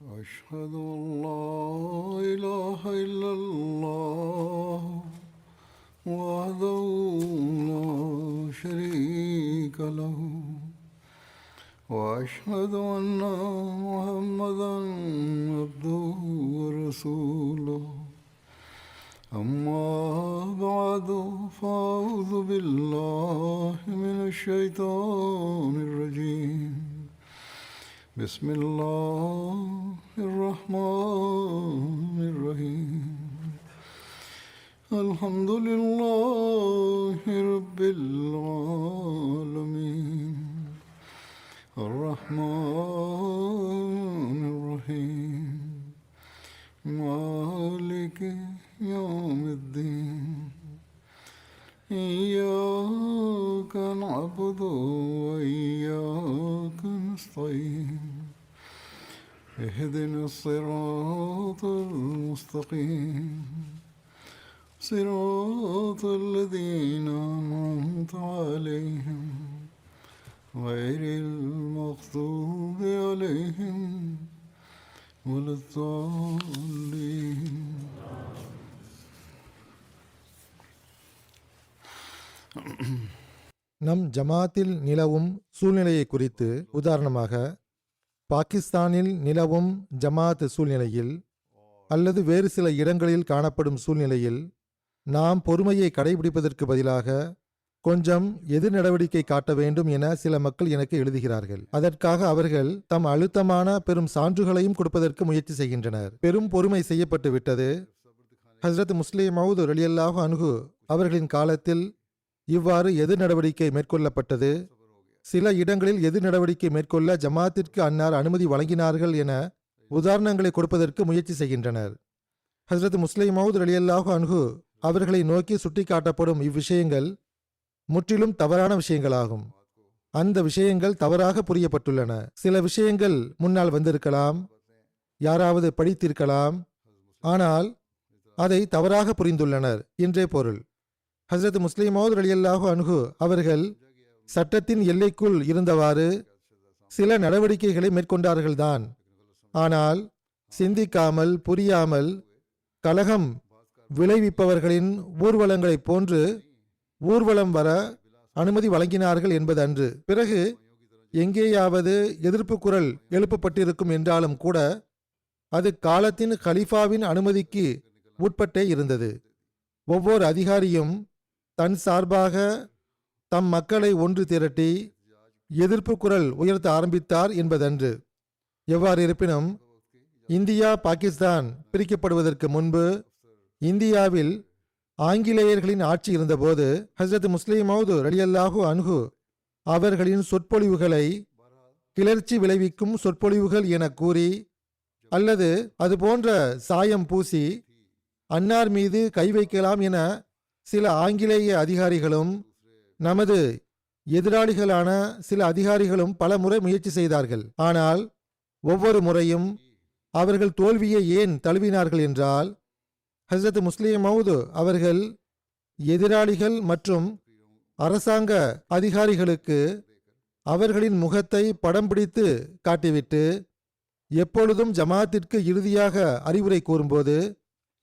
أشهد أن لا إله إلا الله وحده لا شريك له وأشهد أن محمدا عبده ورسوله أما بعد فأعوذ بالله من الشيطان الرجيم بسم الله الرحمن الرحيم الحمد لله رب العالمين الرحمن الرحيم مالك يوم الدين إياك نعبد وإياك نستعين اهدنا الصراط المستقيم صراط الذين أنعمت عليهم غير المغضوب عليهم ولا الضالين. நம் ஜமாத்தில் நிலவும் சூழ்நிலையை குறித்து உதாரணமாக பாகிஸ்தானில் நிலவும் ஜமாத் சூழ்நிலையில் அல்லது வேறு சில இடங்களில் காணப்படும் சூழ்நிலையில் நாம் பொறுமையை கடைபிடிப்பதற்கு பதிலாக கொஞ்சம் எதிர் நடவடிக்கை காட்ட வேண்டும் என சில மக்கள் எனக்கு எழுதுகிறார்கள். அதற்காக அவர்கள் தம் அழுத்தமான பெரும் சான்றுகளையும் கொடுப்பதற்கு முயற்சி செய்கின்றனர். பெரும் பொறுமை செய்யப்பட்டு விட்டது. ஹஸ்ரத் முஸ்லிம் மவுத் ரலியல்லாஹு அன்ஹு அவர்களின் காலத்தில் இவ்வாறு எதிர் நடவடிக்கை மேற்கொள்ளப்பட்டது. சில இடங்களில் எதிர் நடவடிக்கை மேற்கொள்ள ஜமாத்திற்கு அன்னார் அனுமதி வழங்கினார்கள் என உதாரணங்களை கொடுப்பதற்கு முயற்சி செய்கின்றனர். ஹஸ்ரத் முஸ்லிம் மவுத் ரலியல்லாஹு அன்ஹு அவர்களை நோக்கி சுட்டிக்காட்டப்படும் இவ்விஷயங்கள் முற்றிலும் தவறான விஷயங்களாகும். அந்த விஷயங்கள் தவறாக புரியப்பட்டுள்ளன. சில விஷயங்கள் முன்னால் வந்திருக்கலாம், யாராவது படித்திருக்கலாம், ஆனால் அதை தவறாக புரிந்துள்ளனர் என்றே பொருள். ஹஸ்ரத் முஸ்லிம் மவுத் ரலியல்லாஹு அன்ஹு அவர்கள் சட்டத்தின் எல்லைக்குள் இருந்தவாறு சில நடவடிக்கைகளை மேற்கொண்டார்கள்தான். ஆனால் சிந்திக்காமல் புரியாமல் கலகம் விளைவிப்பவர்களின் ஊர்வலங்களைப் போன்று ஊர்வலம் வர அனுமதி வழங்கினார்கள் என்பது அன்று. பிறகு எங்கேயாவது எதிர்ப்பு குரல் எழுப்பப்பட்டிருக்கும் என்றாலும் கூட அது காலத்தின் கலீஃபாவின் அனுமதிக்கு உட்பட்டே இருந்தது. ஒவ்வொரு அதிகாரியும் தன் சார்பாக தம் மக்களை ஒன்று திரட்டி எதிர்ப்பு குரல் உயர்த்த ஆரம்பித்தார் என்பதன்று. எவ்வாறு இருப்பினும் இந்தியா பாகிஸ்தான் பிரிக்கப்படுவதற்கு முன்பு இந்தியாவில் ஆங்கிலேயர்களின் ஆட்சி இருந்தபோது ஹஸ்ரத் முஸ்லிம் மவுத் ரலியல்லாஹு அன்ஹு அவர்களின் சொற்பொழிவுகளை கிளர்ச்சி விளைவிக்கும் சொற்பொழிவுகள் என கூறி அல்லது அதுபோன்ற சாயம் பூசி அன்னார் மீது கை வைக்கலாம் என சில ஆங்கிலேய அதிகாரிகளும் நமது எதிராளிகளான சில அதிகாரிகளும் பல முறை முயற்சி செய்தார்கள். ஆனால் ஒவ்வொரு முறையும் அவர்கள் தோல்வியை ஏன் தழுவினார்கள் என்றால், ஹஸ்ரத் முஸ்லிம் மவுத் அவர்கள் எதிராளிகள் மற்றும் அரசாங்க அதிகாரிகளுக்கு அவர்களின் முகத்தை படம் பிடித்து காட்டிவிட்டு எப்பொழுதும் ஜமாத்திற்கு இறுதியாக அறிவுரை கூறும்போது,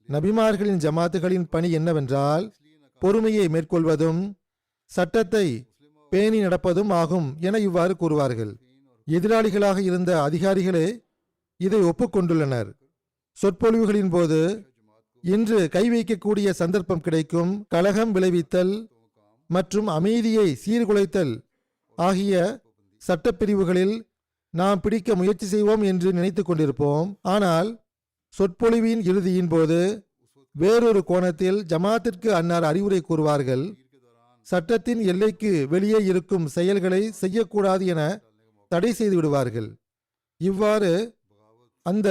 நபிமார்களின் ஜமாத்துகளின் பணி என்னவென்றால் பொறுமையை மேற்கொள்வதும் சட்டத்தை பேணி நடப்பதும் ஆகும் என இவ்வாறு கூறுவார்கள். எதிராளிகளாக இருந்த அதிகாரிகளே இதை ஒப்புக்கொண்டுள்ளனர். சொற்பொழிவுகளின் போது இன்று கை வைக்கக்கூடிய சந்தர்ப்பம் கிடைக்கும், கலகம் விளைவித்தல் மற்றும் அமைதியை சீர்குலைத்தல் ஆகிய சட்டப்பிரிவுகளில் நாம் பிடிக்க முயற்சி செய்வோம் என்று நினைத்து கொண்டிருப்போம். ஆனால் சொற்பொழிவின் இறுதியின் போது வேறொரு கோணத்தில் ஜமாத்திற்கு அன்னார் அறிவுரை கூறுவார்கள். சட்டத்தின் எல்லைக்கு வெளியே இருக்கும் செயல்களை செய்யக்கூடாது என தடை செய்து விடுவார்கள். இவ்வாறு அந்த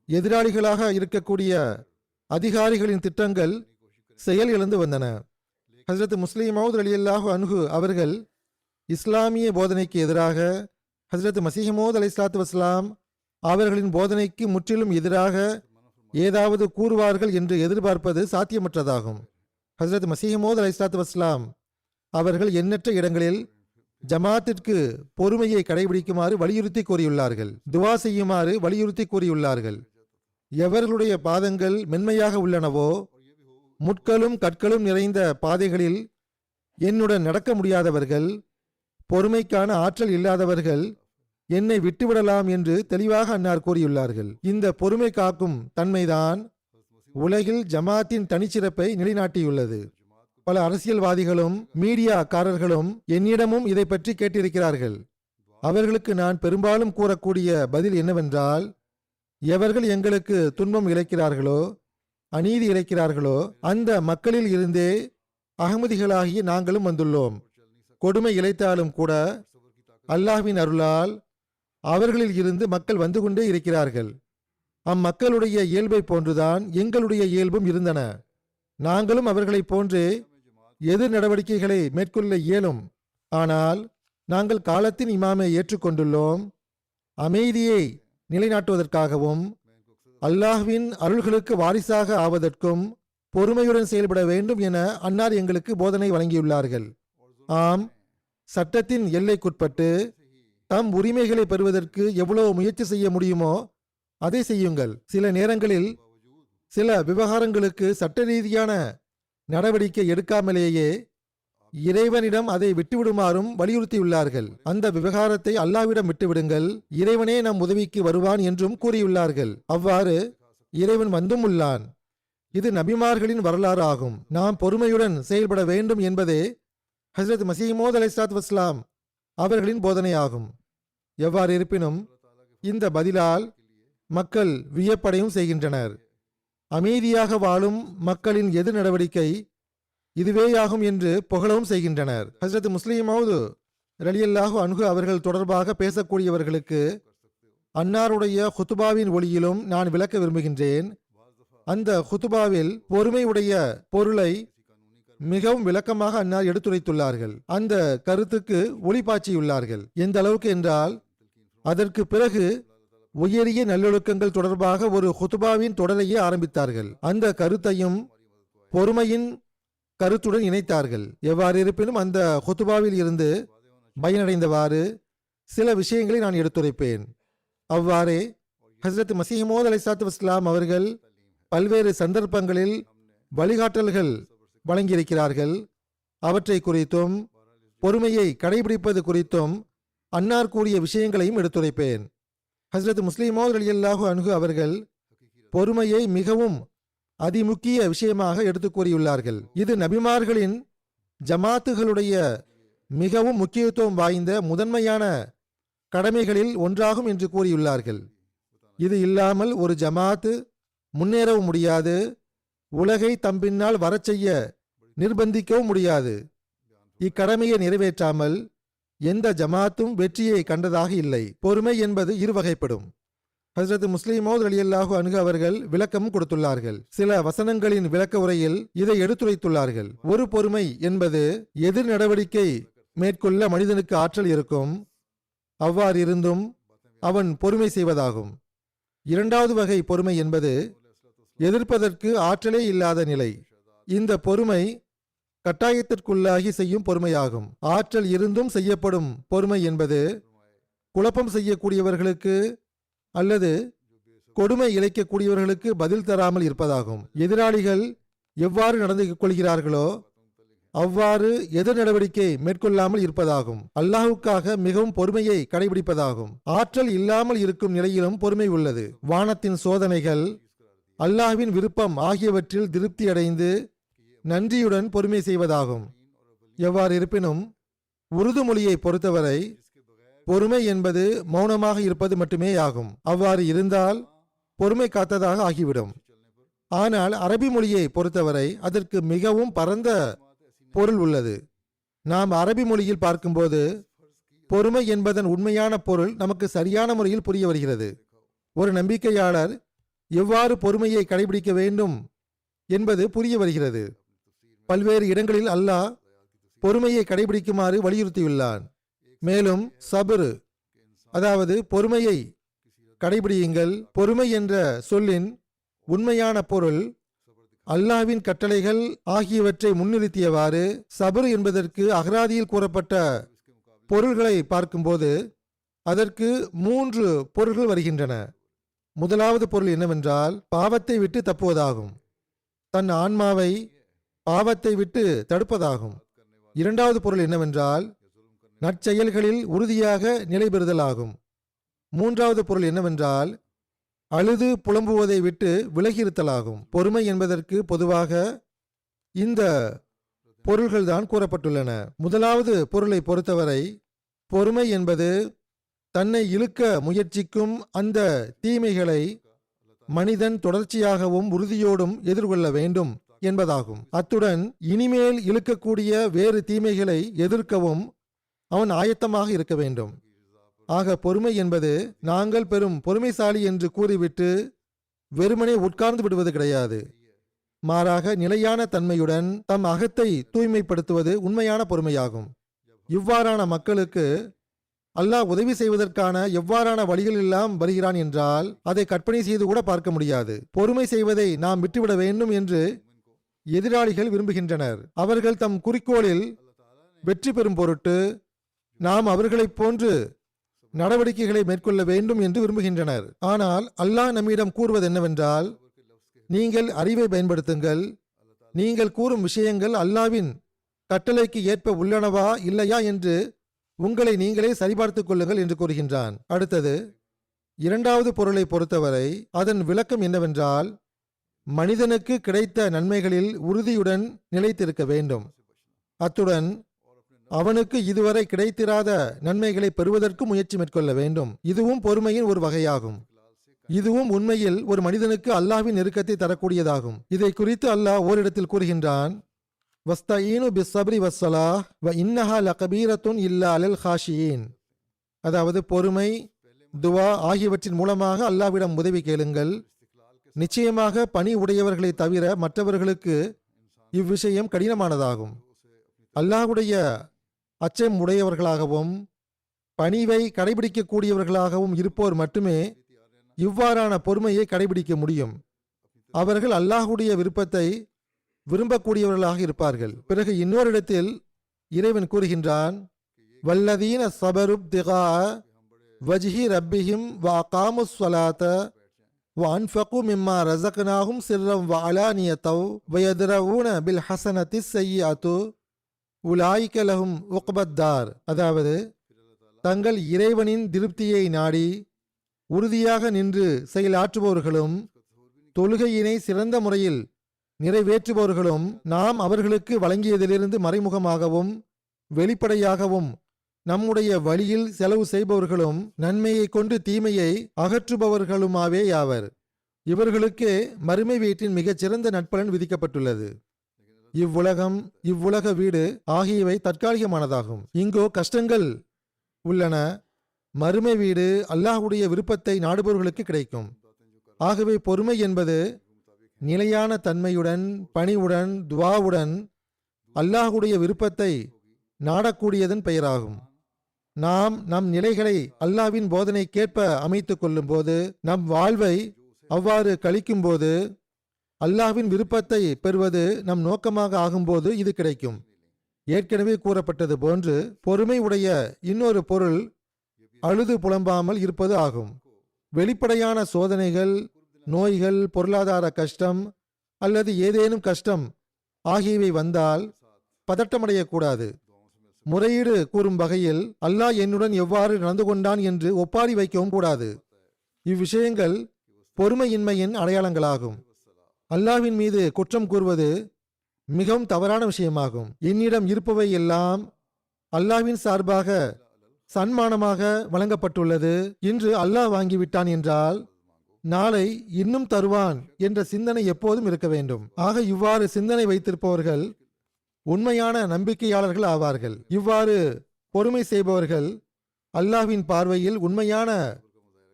எதிராளிகளாக இருக்கக்கூடிய அதிகாரிகளின் திட்டங்கள் செயல் இழந்து வந்தன. ஹஸ்ரத் முஸ்லிம் மவுத் ரலியல்லாஹு அன்ஹு அவர்கள் இஸ்லாமிய போதனைக்கு எதிராக ஹஸ்ரத் மஸீஹ் மவ்ஊத் அலைஹிஸ்ஸலாத்து வஸ்ஸலாம் அவர்களின் போதனைக்கு முற்றிலும் எதிராக ஏதாவது கூறுவார்கள் என்று எதிர்பார்ப்பது சாத்தியமற்றதாகும். ஹஸ்ரத் மஸீஹ் மவ்ஊத் அலைஹிஸ்ஸலாத்து வஸ்ஸலாம் அவர்கள் எண்ணற்ற இடங்களில் ஜமாத்திற்கு பொறுமையை கடைபிடிக்குமாறு வலியுறுத்தி கூறியுள்ளார்கள். துவா செய்யுமாறு வலியுறுத்தி கூறியுள்ளார்கள். எவர்களுடைய பாதங்கள் மென்மையாக உள்ளனவோ, முட்களும் கற்களும் நிறைந்த பாதைகளில் என்னுடன் நடக்க முடியாதவர்கள், பொறுமைக்கான ஆற்றல் இல்லாதவர்கள் என்னை விட்டுவிடலாம் என்று தெளிவாக அன்னார் கூறியுள்ளார்கள். இந்த பொறுமை காக்கும் தன்மைதான் உலகில் ஜமாத்தின் தனிச்சிறப்பை நிலைநாட்டியுள்ளது. பல அரசியல்வாதிகளும் மீடியாக்காரர்களும் என்னிடமும் இதை பற்றி கேட்டிருக்கிறார்கள். அவர்களுக்கு நான் பெரும்பாலும் கூறக்கூடிய பதில் என்னவென்றால், எவர்கள் எங்களுக்கு துன்பம் இழைக்கிறார்களோ, அநீதி இழைக்கிறார்களோ, அந்த மக்களில் இருந்தே அகமதிகளாகிய நாங்களும் வந்துள்ளோம். கொடுமை இழைத்தாலும் கூட அல்லாஹ்வின் அருளால் அவர்களில் இருந்து மக்கள் வந்து கொண்டே இருக்கிறார்கள். அம்மக்களுடைய இயல்பை போன்றுதான் எங்களுடைய இயல்பும் இருந்தன. நாங்களும் அவர்களைப் போன்று எதிர் நடவடிக்கைகளை மேற்கொள்ள இயலும். ஆனால் நாங்கள் காலத்தின் இமாமை ஏற்றுக்கொண்டுள்ளோம். அமைதியை நிலைநாட்டுவதற்காகவும் அல்லாஹ்வின் அருள்களுக்கு வாரிசாக ஆவதற்கும் பொறுமையுடன் செயல்பட வேண்டும் என அன்னார் எங்களுக்கு போதனை வழங்கியுள்ளார்கள். ஆம், சட்டத்தின் எல்லைக்குட்பட்டு தம் உரிமைகளை பெறுவதற்கு எவ்வளவு முயற்சி செய்ய முடியுமோ அதை செய்யுங்கள். சில நேரங்களில் சில விவகாரங்களுக்கு சட்ட ரீதியான நடவடிக்கை எடுக்காமலேயே இறைவனிடம் அதை விட்டுவிடுமாறும் வலியுறுத்தியுள்ளார்கள். அந்த விவகாரத்தை அல்லாஹ்விடம் விட்டுவிடுங்கள், இறைவனே நம் உதவிக்கு வருவான் என்றும் கூறியுள்ளார்கள். அவ்வாறு இறைவன் வந்தும் உள்ளான். இது நபிமார்களின் வரலாறு ஆகும். நாம் பொறுமையுடன் செயல்பட வேண்டும் என்பதே ஹஸ்ரத் மசீமோத் அலைஹிஸ்ஸலாத்து வஸ்ஸலாம் அவர்களின் போதனையாகும். எவ்வாறு இருப்பினும் இந்த பதிலால் மக்கள் வியப்படையும் செய்கின்றனர். அமைதியாக வாழும் மக்களின் எதிர் நடவடிக்கை இதுவேயாகும் என்று புகழவும் செய்கின்றனர். ஹஸ்ரத் முஸ்லிம் மௌது ரலியல்லாஹு அன்ஹு அவர்கள் தொடர்பாக பேசக்கூடியவர்களுக்கு அன்னாருடைய ஹுத்துபாவின் ஒளியிலும் நான் விளக்க விரும்புகின்றேன். அந்த ஹுத்துபாவில் பொறுமையுடைய பொருளை மிகவும் விளக்கமாக அன்னார் எடுத்துரைத்துள்ளார்கள். அந்த கருத்துக்கு ஒளிபாய்ச்சியுள்ளார்கள். எந்த அளவுக்கு என்றால், அதற்கு பிறகு உயரிய நல்லொழுக்கங்கள் தொடர்பாக ஒரு ஹுத்துபாவின் தொடரையே ஆரம்பித்தார்கள். அந்த கருத்தையும் பொறுமையின் கருத்துடன் இணைத்தார்கள். எவ்வாறு இருப்பினும் அந்த ஹுத்துபாவில் இருந்து பயனடைந்தவாறு சில விஷயங்களை நான் எடுத்துரைப்பேன். அவ்வாறே ஹஸ்ரத் மசீமோத் அலைஹிஸ்ஸலாத்து வஸ்ஸலாம் அவர்கள் பல்வேறு சந்தர்ப்பங்களில் வழிகாட்டல்கள் வழங்கியிருக்கிறார்கள். அவற்றை குறித்தும் பொறுமையை கடைபிடிப்பது குறித்தும் அன்னார் கூறிய விஷயங்களையும் எடுத்துரைப்பேன். ஹஸ்ரத் முஸ்லிமோத் ரலியல்லாஹு அன்ஹு அவர்கள் பொறுமையை மிகவும் அதிமுக்கிய விஷயமாக எடுத்து கூறியுள்ளார்கள். இது நபிமார்களின் ஜமாத்துகளுடைய மிகவும் முக்கியத்துவம் வாய்ந்த முதன்மையான கடமைகளில் ஒன்றாகும் என்று கூறியுள்ளார்கள். இது இல்லாமல் ஒரு ஜமாத்து முன்னேறவும் முடியாது, உலகை தம்பின்னால் வரச் செய்ய நிர்பந்திக்கவும் முடியாது. இக்கடமையை நிறைவேற்றாமல் எந்த ஜமாத்தும் வெற்றியை கண்டதாக இல்லை. பொறுமை என்பது இருவகைப்படும். ஹஸ்ரத் முஸ்லிமோத் ரலியல்லாஹு அன்ஹு அவர்கள் விளக்கம் கொடுத்துள்ளார்கள். சில வசனங்களின் விளக்க உரையில் இதை எடுத்துரைத்துள்ளார்கள். ஒரு பொறுமை என்பது எதிர் நடவடிக்கை மேற்கொள்ள மனிதனுக்கு ஆற்றல் இருக்கும், அவ்வாறு இருந்தும் அவன் பொறுமை செய்வதாகும். இரண்டாவது வகை பொறுமை என்பது எதிர்ப்பதற்கு ஆற்றலே இல்லாத நிலை. இந்த பொறுமை கட்டாயத்திற்குள்ளாகி செய்யும் பொறுமையாகும். ஆற்றல் இருந்தும் செய்யப்படும் பொறுமை என்பது குழப்பம் செய்யக்கூடியவர்களுக்கு அல்லது கொடுமை இழைக்கக்கூடியவர்களுக்கு பதில் தராமல் இருப்பதாகும். எதிராளிகள் எவ்வாறு நடந்து கொள்கிறார்களோ அவ்வாறு எதிர் நடவடிக்கை மேற்கொள்ளாமல் இருப்பதாகும். அல்லாஹுக்காக மிகவும் பொறுமையை கடைபிடிப்பதாகும். ஆற்றல் இல்லாமல் இருக்கும் நிலையிலும் பொறுமை உள்ளது. வானத்தின் சோதனைகள், அல்லாஹ்வின் விருப்பம் ஆகியவற்றில் திருப்தி அடைந்து நன்றியுடன் பொறுமை செய்வதாகும். எவ்வாறு இருப்பினும் உருது மொழியை பொறுத்தவரை பொறுமை என்பது மௌனமாக இருப்பது மட்டுமே ஆகும். அவ்வாறு இருந்தால் பொறுமை காத்ததாக ஆகிவிடும். ஆனால் அரபி மொழியை பொறுத்தவரை அதற்கு மிகவும் பரந்த பொருள் உள்ளது. நாம் அரபி மொழியில் பார்க்கும்போது பொறுமை என்பதன் உண்மையான பொருள் நமக்கு சரியான முறையில் புரிய வருகிறது. ஒரு நம்பிக்கையாளர் எவ்வாறு பொறுமையை கடைபிடிக்க வேண்டும் என்பது புரிய வருகிறது. பல்வேறு இடங்களில் அல்லாஹ் பொறுமையை கடைபிடிக்குமாறு வலியுறுத்தியுள்ளான். மேலும் சபுர், அதாவது பொறுமையை கடைபிடியுங்கள். பொறுமை என்ற சொல்லின் உண்மையான பொருள் அல்லாஹ்வின் கட்டளைகள் ஆகியவற்றை முன்னிறுத்தியவாறு சபுர் என்பதற்கு அகராதியில் கூறப்பட்ட பொருள்களை பார்க்கும்போது அதற்கு 3 பொருள்கள் வருகின்றன. முதலாவது பொருள் என்னவென்றால் பாவத்தை விட்டு தப்புவதாகும். தன் ஆன்மாவை பாவத்தை விட்டு தடுப்பதாகும். இரண்டாவது பொருள் என்னவென்றால் நற்செயல்களில் உறுதியாக நிலை பெறுதலாகும். மூன்றாவது பொருள் என்னவென்றால் அழுது புலம்புவதை விட்டு விலகியிருத்தலாகும். பொறுமை என்பதற்கு பொதுவாக இந்த பொருள்கள்தான் கூறப்பட்டுள்ளன. முதலாவது பொருளை பொறுத்தவரை பொறுமை என்பது தன்னை இழுக்க முயற்சிக்கும் அந்த தீமைகளை மனிதன் தொடர்ச்சியாகவும் உறுதியோடும் எதிர்கொள்ள வேண்டும் என்பதாகும். அத்துடன் இனிமேல் இழுக்கக்கூடிய வேறு தீமைகளை எதிர்க்கவும் அவன் ஆயத்தமாக இருக்க வேண்டும். ஆக பொறுமை என்பது நாங்கள் பெரும் பொறுமைசாலி என்று கூறிவிட்டு வெறுமனே உட்கார்ந்து விடுவது கிடையாது. மாறாக நிலையான தன்மையுடன் தம் அகத்தை தூய்மைப்படுத்துவது உண்மையான பொறுமையாகும். இவ்வாறான மக்களுக்கு அல்லாஹ் உதவி செய்வதற்கான எவ்வாறான வழிகள் எல்லாம் வருகிறான் என்றால் அதை கற்பனை செய்து கூட பார்க்க முடியாது. பொறுமை செய்வதை நாம் விட்டுவிட வேண்டும் என்று எதிராளிகள் விரும்புகின்றனர். அவர்கள் தம் குறிக்கோளில் வெற்றி பெறும் பொருட்டு நாம் அவர்களைப் போன்று நடவடிக்கைகளை மேற்கொள்ள வேண்டும் என்று விரும்புகின்றனர். ஆனால் அல்லாஹ் நம்மிடம் கூறுவது என்னவென்றால், நீங்கள் அறிவை பயன்படுத்துங்கள். நீங்கள் கூறும் விஷயங்கள் அல்லாஹ்வின் கட்டளைக்கு ஏற்ப உள்ளனவா இல்லையா என்று உங்களை நீங்களே சரிபார்த்துக் கொள்ளுங்கள் என்று கூறுகின்றான். அடுத்தது இரண்டாவது பொருளை பொறுத்தவரை அதன் விளக்கம் என்னவென்றால் மனிதனுக்கு கிடைத்த நன்மைகளில் உறுதியுடன் நிலைத்திருக்க வேண்டும். அத்துடன் அவனுக்கு இதுவரை கிடைத்திராத நன்மைகளை பெறுவதற்கு முயற்சி மேற்கொள்ள வேண்டும். இதுவும் பொறுமையின் ஒரு வகையாகும். இதுவும் உண்மையில் ஒரு மனிதனுக்கு அல்லாஹ்வின் நெருக்கத்தை தரக்கூடியதாகும். இதை குறித்து அல்லாஹ் ஓரிடத்தில் கூறுகின்றான், வஸ்தஈனு பிஸ்ஸப்ரி வஸ்ஸலாஹ் வ இன்னஹா லகபீரத்துன் இல்லா அலல் ஹாஷியீன். அதாவது பொறுமை, துவா ஆகியவற்றின் மூலமாக அல்லாஹ்விடம் உதவி கேளுங்கள். நிச்சயமாக பணி உடையவர்களை தவிர மற்றவர்களுக்கு இவ்விஷயம் கடினமானதாகும். அல்லாஹ்வுடைய அச்சம் உடையவர்களாகவும் பணிவை கடைபிடிக்கக்கூடியவர்களாகவும் இருப்போர் மட்டுமே இவ்வாறான பொறுமையை கடைபிடிக்க முடியும். அவர்கள் அல்லாஹ்வுடைய விருப்பத்தை விரும்பக்கூடியவர்களாக இருப்பார்கள். பிறகு இன்னொரு இடத்தில் இறைவன் கூறுகின்றான், வல்லதீன சபருப் திகா வஜ்ஹி ரப்பிஹிம் வ அகாமுஸ் ஸலாத வ அன்ஃபகு மிம்மா ரஸக்னாஹும் சிர்ரம் வ அலானியத்தவ் வ யத்ரஊன பில் ஹஸனத்திஸ் ஸய்யிஅத்து உலாயிக லஹும் உக்பத்தார். அதாவது தங்கள் இறைவனின் திருப்தியை நாடி உறுதியாக நின்று செயலாற்றுபவர்களும் தொழுகையினை சிறந்த முறையில் நிறைவேற்றுபவர்களும் நாம் அவர்களுக்கு வழங்கியதிலிருந்து மறைமுகமாகவும் வெளிப்படையாகவும் நம்முடைய வழியில் செலவு செய்பவர்களும் நன்மையை கொண்டு தீமையை அகற்றுபவர்களுமாவே யாவர். இவர்களுக்கே மறுமை வீட்டின் மிகச்சிறந்த நட்பலன் விதிக்கப்பட்டுள்ளது. இவ்வுலக வீடு ஆகியவை தற்காலிகமானதாகும். இங்கோ கஷ்டங்கள் உள்ளன. மறுமை வீடு அல்லாஹ்வுடைய விருப்பத்தை நாடுபவர்களுக்கு கிடைக்கும். ஆகவே பொறுமை என்பது நிலையான தன்மையுடன், பணிவுடன், துவாவுடன் அல்லாஹ்வுடைய விருப்பத்தை நாடக்கூடியதன் பெயராகும். நாம் நம் நிலைகளை அல்லாஹ்வின் போதனைக்கேற்ப அமைத்துக் கொள்ளும் போது, நம் வாழ்வை அவ்வாறு கழிக்கும்போது, அல்லாஹ்வின் விருப்பத்தை பெறுவது நம் நோக்கமாக ஆகும்போது இது கிடைக்கும். ஏற்கனவே கூறப்பட்டது போன்று பொறுமை உடைய இன்னொரு பொருள் அழுது புலம்பாமல் இருப்பது ஆகும். வெளிப்படையான சோதனைகள், நோய்கள், பொருளாதார கஷ்டம் அல்லது ஏதேனும் கஷ்டம் ஆகியவை வந்தால் பதட்டமடையக்கூடாது. முறையீடு கூறும் வகையில் அல்லாஹ் என்னுடன் எவ்வாறு நடந்து கொண்டான் என்று ஒப்பாரி வைக்கவும் கூடாது. இவ்விஷயங்கள் பொறுமையின்மையின் அடையாளங்களாகும். அல்லாஹ்வின் மீது குற்றம் கூறுவது மிகவும் தவறான விஷயமாகும். என்னிடம் இருப்பவை எல்லாம் அல்லாஹ்வின் சார்பாக சன்மானமாக வழங்கப்பட்டுள்ளது, இன்று அல்லாஹ் வாங்கிவிட்டான் என்றால் நாளை இன்னும் தருவான் என்ற சிந்தனை எப்போதும் இருக்க வேண்டும். ஆக இவ்வாறு சிந்தனை வைத்திருப்பவர்கள் உண்மையான நம்பிக்கையாளர்கள் ஆவார்கள். இவ்வாறு பொறுமை செய்பவர்கள் அல்லாஹ்வின் பார்வையில் உண்மையான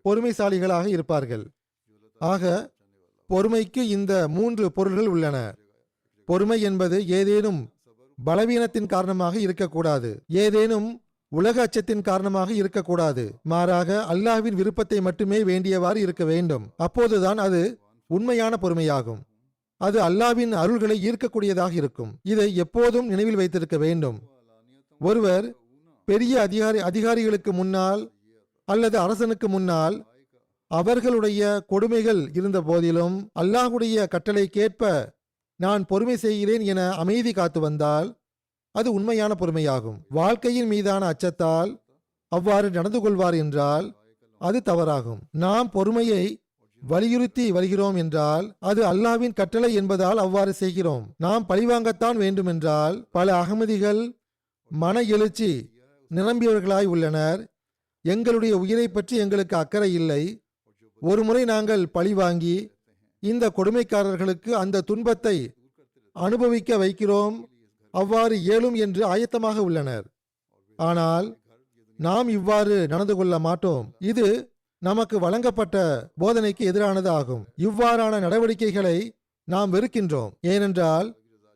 பொறுமைசாலிகளாக இருப்பார்கள். ஆக பொறுமைக்கு இந்த 3 பொருள்கள் உள்ளன. பொறுமை என்பது ஏதேனும் பலவீனத்தின் காரணமாக இருக்கக்கூடாது, ஏதேனும் உலக அச்சத்தின் காரணமாக இருக்கக்கூடாது. மாறாக அல்லாஹ்வின் விருப்பத்தை மட்டுமே வேண்டியவாறு இருக்க வேண்டும். அப்போதுதான் அது உண்மையான பொறுமையாகும். அது அல்லாஹ்வின் அருள்களை ஈர்க்கக்கூடியதாக இருக்கும். இதை எப்போதும் நினைவில் வைத்திருக்க வேண்டும். ஒருவர் பெரிய அதிகாரிகளுக்கு முன்னால் அல்லது அரசனுக்கு முன்னால் அவர்களுடைய கொடுமைகள் இருந்த போதிலும் அல்லாஹுடைய கட்டளைக்கேற்ப நான் பொறுமை செய்கிறேன் என அமைதி காத்து வந்தால் அது உண்மையான பொறுமையாகும். வாழ்க்கையின் மீதான அச்சத்தால் அவ்வாறு நடந்து கொள்வார் என்றால் அது தவறாகும். நாம் பொறுமையை வலியுறுத்தி வருகிறோம் என்றால் அது அல்லாஹ்வின் கட்டளை என்பதால் அவ்வாறு செய்கிறோம். நாம் பழிவாங்கத்தான் வேண்டுமென்றால் பல அகமதிகள் மன எழுச்சி நிரம்பியவர்களாய் உள்ளனர். எங்களுடைய உயிரை பற்றி எங்களுக்கு அக்கறை இல்லை. ஒருமுறை நாங்கள் பழிவாங்கி இந்த கொடுமைக்காரர்களுக்கு அந்த துன்பத்தை அனுபவிக்க வைக்கிறோம், அவ்வாறு இயலும் என்று ஆயத்தமாக உள்ளனர். ஆனால் நாம் இவ்வாறு நடந்து கொள்ள மாட்டோம். இது நமக்கு வழங்கப்பட்ட போதனைக்கு எதிரானது ஆகும். இவ்வாறான நடவடிக்கைகளை நாம் வெறுக்கின்றோம். ஏனென்றால்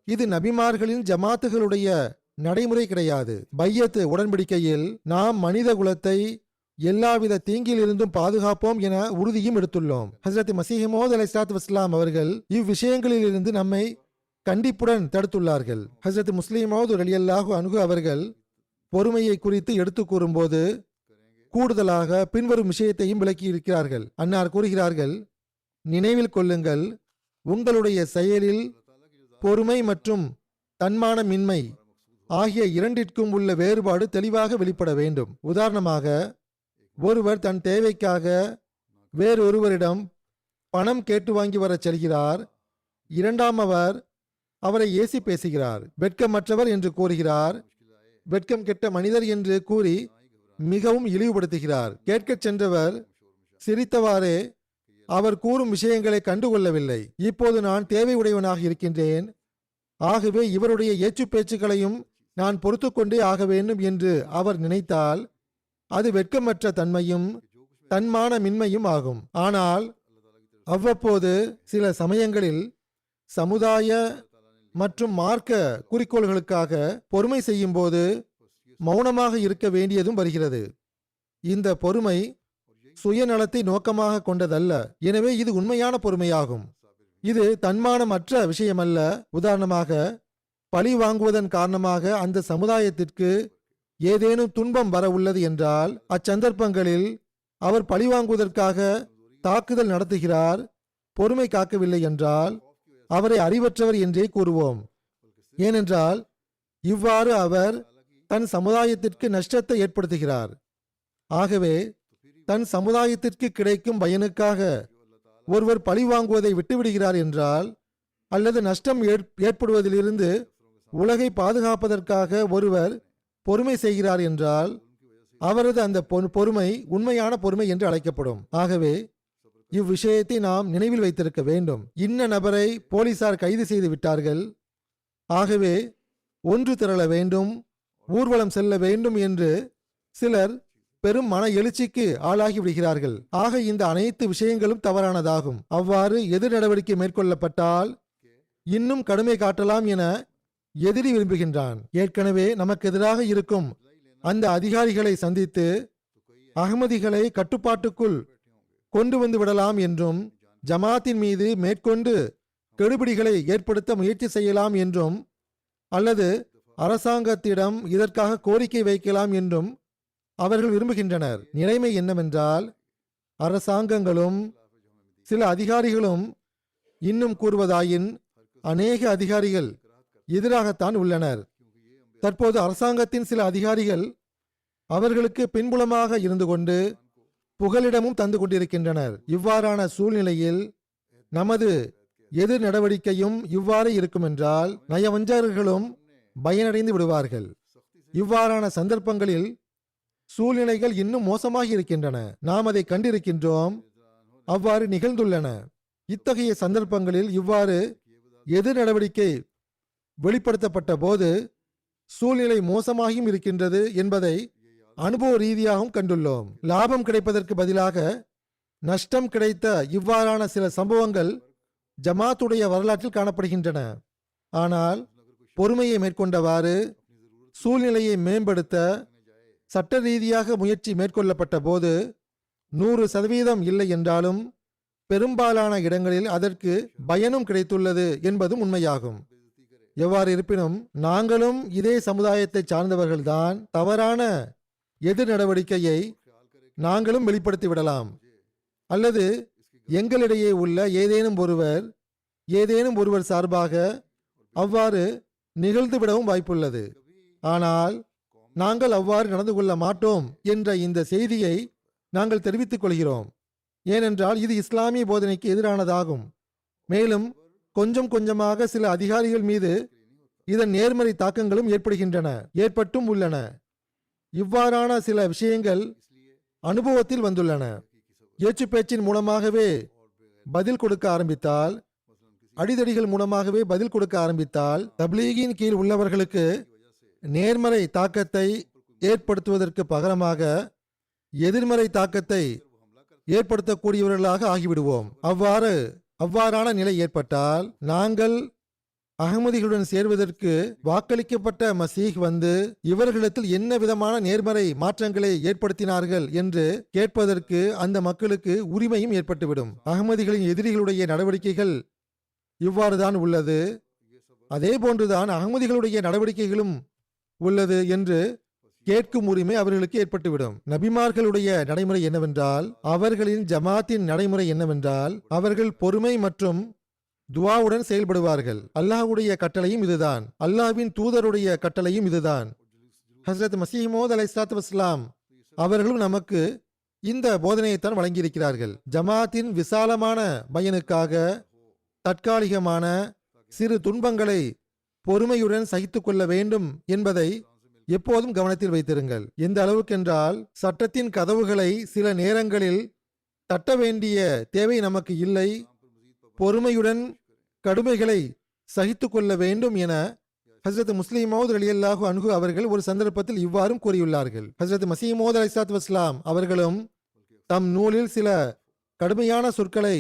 இது நபிமார்களின் ஜமாத்துகளுடைய நடைமுறை கிடையாது. பையத் உடன்படிக்கையில் நாம் மனித குலத்தை எல்லாவித தீங்கில் இருந்தும் பாதுகாப்போம் என உறுதியும் எடுத்துள்ளோம். ஹஸ்ரத் மசீஹ் மவ்ஊத் அலைஹிஸ்ஸலாத்து வஸ்ஸலாம் அவர்கள் இவ்விஷயங்களில் இருந்து நம்மை கண்டிப்புடன் தடுத்துள்ளார்கள். ஹஸ்ரத் முஸ்லிம் மவ்ஊத் ரலியல்லாஹு அன்ஹு அவர்கள் பொறுமையை குறித்து எடுத்து கூறும்போது கூடுதலாக பின்வரும் விஷயத்தையும் விளக்கி இருக்கிறார்கள். அன்னார் கூறுகிறார்கள், நினைவில் கொள்ளுங்கள், உங்களுடைய செயலில் பொறுமை மற்றும் தன்மானமின்மை ஆகிய இரண்டிற்கும் உள்ள வேறுபாடு தெளிவாக வெளிப்பட வேண்டும். உதாரணமாக, ஒருவர் தன் தேவைக்காக வேறொருவரிடம் பணம் கேட்டு வாங்கி வரச் செல்கிறார். இரண்டாமவர் அவரை ஏசி பேசுகிறார், வெட்கமற்றவர் என்று கூறுகிறார், வெட்கம் கெட்ட மனிதர் என்று கூறி மிகவும் இழிவுபடுத்துகிறார். கேட்கச் சென்றவர் சிரித்தவாறே அவர் கூறும் விஷயங்களை கண்டுகொள்ளவில்லை. இப்போது நான் தேவை உடையவனாக இருக்கின்றேன், ஆகவே இவருடைய ஏச்சு பேச்சுக்களையும் நான் பொறுத்து கொண்டே ஆக வேண்டும் என்று அவர் நினைத்தால் அது வெட்கமற்ற தன்மையும் தன்மானமின்மையும் ஆகும். ஆனால் அவ்வப்போது சில சமயங்களில் சமுதாய மற்றும் மார்க்க குறிக்கோள்களுக்காக பொறுமை செய்யும் போது மௌனமாக இருக்க வேண்டியதும் வருகிறது. இந்த பொறுமை சுயநலத்தை நோக்கமாக கொண்டதல்ல. எனவே இது உண்மையான பொறுமையாகும். இது தன்மானமற்ற விஷயமல்ல. உதாரணமாக, பழி வாங்குவதன் காரணமாக அந்த சமுதாயத்திற்கு ஏதேனும் துன்பம் வர உள்ளது என்றால் அச்சந்தர்ப்பங்களில் அவர் பழி வாங்குவதற்காக தாக்குதல் நடத்துகிறார், பொறுமை காக்கவில்லை என்றால் அவரை அறிவற்றவர் என்றே கூறுவோம். ஏனென்றால் இவ்வாறு அவர் தன் சமுதாயத்திற்கு நஷ்டத்தை ஏற்படுத்துகிறார். ஆகவே தன் சமுதாயத்திற்கு கிடைக்கும் பயனுக்காக ஒருவர் பழி வாங்குவதை விட்டுவிடுகிறார் என்றால், அல்லது நஷ்டம் ஏற்படுவதிலிருந்து உலகை பாதுகாப்பதற்காக ஒருவர் பொறுமை செய்கிறார் என்றால் அவரது அந்த பொறுமை உண்மையான பொறுமை என்று அழைக்கப்படும். ஆகவே இவ்விஷயத்தை நாம் நினைவில் வைத்திருக்க வேண்டும். இன்ன நபரை போலீசார் கைது செய்து விட்டார்கள், ஆகவே ஒன்று திரள வேண்டும், ஊர்வலம் செல்ல வேண்டும் என்று சிலர் பெரும் மன எழுச்சிக்கு ஆளாகி விடுகிறார்கள். ஆக இந்த அனைத்து விஷயங்களும் தவறானதாகும். அவ்வாறு எதிர் நடவடிக்கை மேற்கொள்ளப்பட்டால் இன்னும் கடுமை காட்டலாம் என எதிரி விரும்புகின்றான். ஏற்கனவே நமக்கு எதிராக இருக்கும் அந்த அதிகாரிகளை சந்தித்து அகமதிகளை கட்டுப்பாட்டுக்குள் கொண்டு வந்து விடலாம் என்றும், ஜமாத்தின் மீது மேற்கொண்டு கெடுபிடிகளை ஏற்படுத்த முயற்சி செய்யலாம் என்றும், அல்லது அரசாங்கத்திடம் இதற்காக கோரிக்கை வைக்கலாம் என்றும் அவர்கள் விரும்புகின்றனர். நிலைமை என்னவென்றால், அரசாங்கங்களும் சில அதிகாரிகளும், இன்னும் கூறுவதாயின் அநேக அதிகாரிகள் எதிராகத்தான் உள்ளனர். தற்போது அரசாங்கத்தின் சில அதிகாரிகள் அவர்களுக்கு பின்புலமாக இருந்து கொண்டு புகலிடமும் தந்து கொண்டிருக்கின்றனர். இவ்வாறான சூழ்நிலையில் நமது எதிர் நடவடிக்கையும் இவ்வாறு இருக்குமென்றால் நயவஞ்சகர்களும் பயனடைந்து விடுவார்கள். இவ்வாறான சந்தர்ப்பங்களில் சூழ்நிலைகள் இன்னும் மோசமாகி இருக்கின்றன. நாம் அதை கண்டிருக்கின்றோம். அவ்வாறு நிகழ்ந்துள்ளன. இத்தகைய சந்தர்ப்பங்களில் இவ்வாறு எதிர் நடவடிக்கை வெளிப்படுத்தப்பட்ட போது சூழ்நிலை மோசமாகியும் இருக்கின்றது என்பதை அனுபவ ரீதியாகவும் கண்டுள்ளோம். லாபம் கிடைப்பதற்கு பதிலாக நஷ்டம் கிடைத்த இவ்வாறான சில சம்பவங்கள் ஜமாத்துடைய வரலாற்றில் காணப்படுகின்றன. ஆனால் பொறுமையை மேற்கொண்டவாறு சூழ்நிலையை மேம்படுத்த சட்ட ரீதியாக முயற்சி மேற்கொள்ளப்பட்ட போது 100% இல்லை என்றாலும் பெரும்பாலான இடங்களில் அதற்கு பயனும் கிடைத்துள்ளது என்பதும் உண்மையாகும். எவ்வாறு இருப்பினும் நாங்களும் இதே சமுதாயத்தை சார்ந்தவர்கள்தான். தவறான எதிர் நடவடிக்கையை நாங்களும் வெளிப்படுத்தி விடலாம், அல்லது எங்களிடையே உள்ள ஏதேனும் ஒருவர் சார்பாக அவ்வாறு நிகழ்ந்துவிடவும் வாய்ப்புள்ளது. ஆனால் நாங்கள் அவ்வாறு நடந்து கொள்ள மாட்டோம் என்ற இந்த செய்தியை நாங்கள் தெரிவித்துக் கொள்கிறோம். ஏனென்றால் இது இஸ்லாமிய போதனைக்கு எதிரானதாகும். மேலும் கொஞ்சம் கொஞ்சமாக சில அதிகாரிகள் மீது இதன் நேர்மறை தாக்கங்களும் ஏற்பட்டும் உள்ளன. இவ்வாறான சில விஷயங்கள் அனுபவத்தில் வந்துள்ளன. ஏச்சு பேச்சின் மூலமாகவே பதில் கொடுக்க ஆரம்பித்தால், அடிதடிகள் மூலமாகவே பதில் கொடுக்க ஆரம்பித்தால், தப்லீகின் கீழ் உள்ளவர்களுக்கு நேர்மறை தாக்கத்தை ஏற்படுத்துவதற்கு பகரமாக எதிர்மறை தாக்கத்தை ஏற்படுத்தக்கூடியவர்களாக ஆகிவிடுவோம். அவ்வாறான நிலை ஏற்பட்டால், நாங்கள் அகமதிகளுடன் சேர்வதற்கு வாக்களிக்கப்பட்ட மசீஹ் வந்து இவர்களிடத்தில் என்ன விதமான நேர்மறை மாற்றங்களை ஏற்படுத்தினார்கள் என்று கேட்பதற்கு அந்த மக்களுக்கு உரிமையும் ஏற்பட்டுவிடும். அகமதிகளின் எதிரிகளுடைய நடவடிக்கைகள் இவ்வாறுதான் உள்ளது, அதே போன்றுதான் அகமதிகளுடைய நடவடிக்கைகளும் உள்ளது என்று கேட்கும் உரிமை அவர்களுக்கு ஏற்பட்டுவிடும். நபிமார்களுடைய நடைமுறை என்னவென்றால், அவர்களின் ஜமாத்தின் நடைமுறை என்னவென்றால், அவர்கள் பொறுமை மற்றும் துவாவுடன் செயல்படுவார்கள். அல்லாஹ்வுடைய கட்டளையும் இதுதான், அல்லாஹ்வின் தூதருடைய கட்டளையும் இதுதான். ஹஸ்ரத் மஸீஹ் மவ்ஊத் அலைஹிஸ்ஸலாத்து வஸ்ஸலாம் அவர்களும் நமக்கு இந்த போதனையைத்தான் வழங்கியிருக்கிறார்கள். ஜமாத்தின் விசாலமான பயனுக்காக தற்காலிகமான சிறு துன்பங்களை பொறுமையுடன் சகித்து கொள்ள வேண்டும் என்பதை எப்போதும் கவனத்தில் வைத்திருங்கள். எந்த அளவுக்கென்றால், சட்டத்தின் கதவுகளை சில நேரங்களில் தட்ட வேண்டிய தேவை நமக்கு இல்லை. பொறுமையுடன் கடுமைகளை சகித்து கொள்ள வேண்டும் என ஹஸ்ரத் முஸ்லிம் மவ்ஊத் ரலியல்லாஹு அன்ஹு அவர்கள் ஒரு சந்தர்ப்பத்தில் இவ்வாறும் கூறியுள்ளார்கள். ஹஸ்ரத் மஸீஹ் மவ்ஊத் அலைஹிஸ்ஸலாத்து வஸ்ஸலாம் அவர்களும் தம் நூலில் சில கடுமையான சொற்களை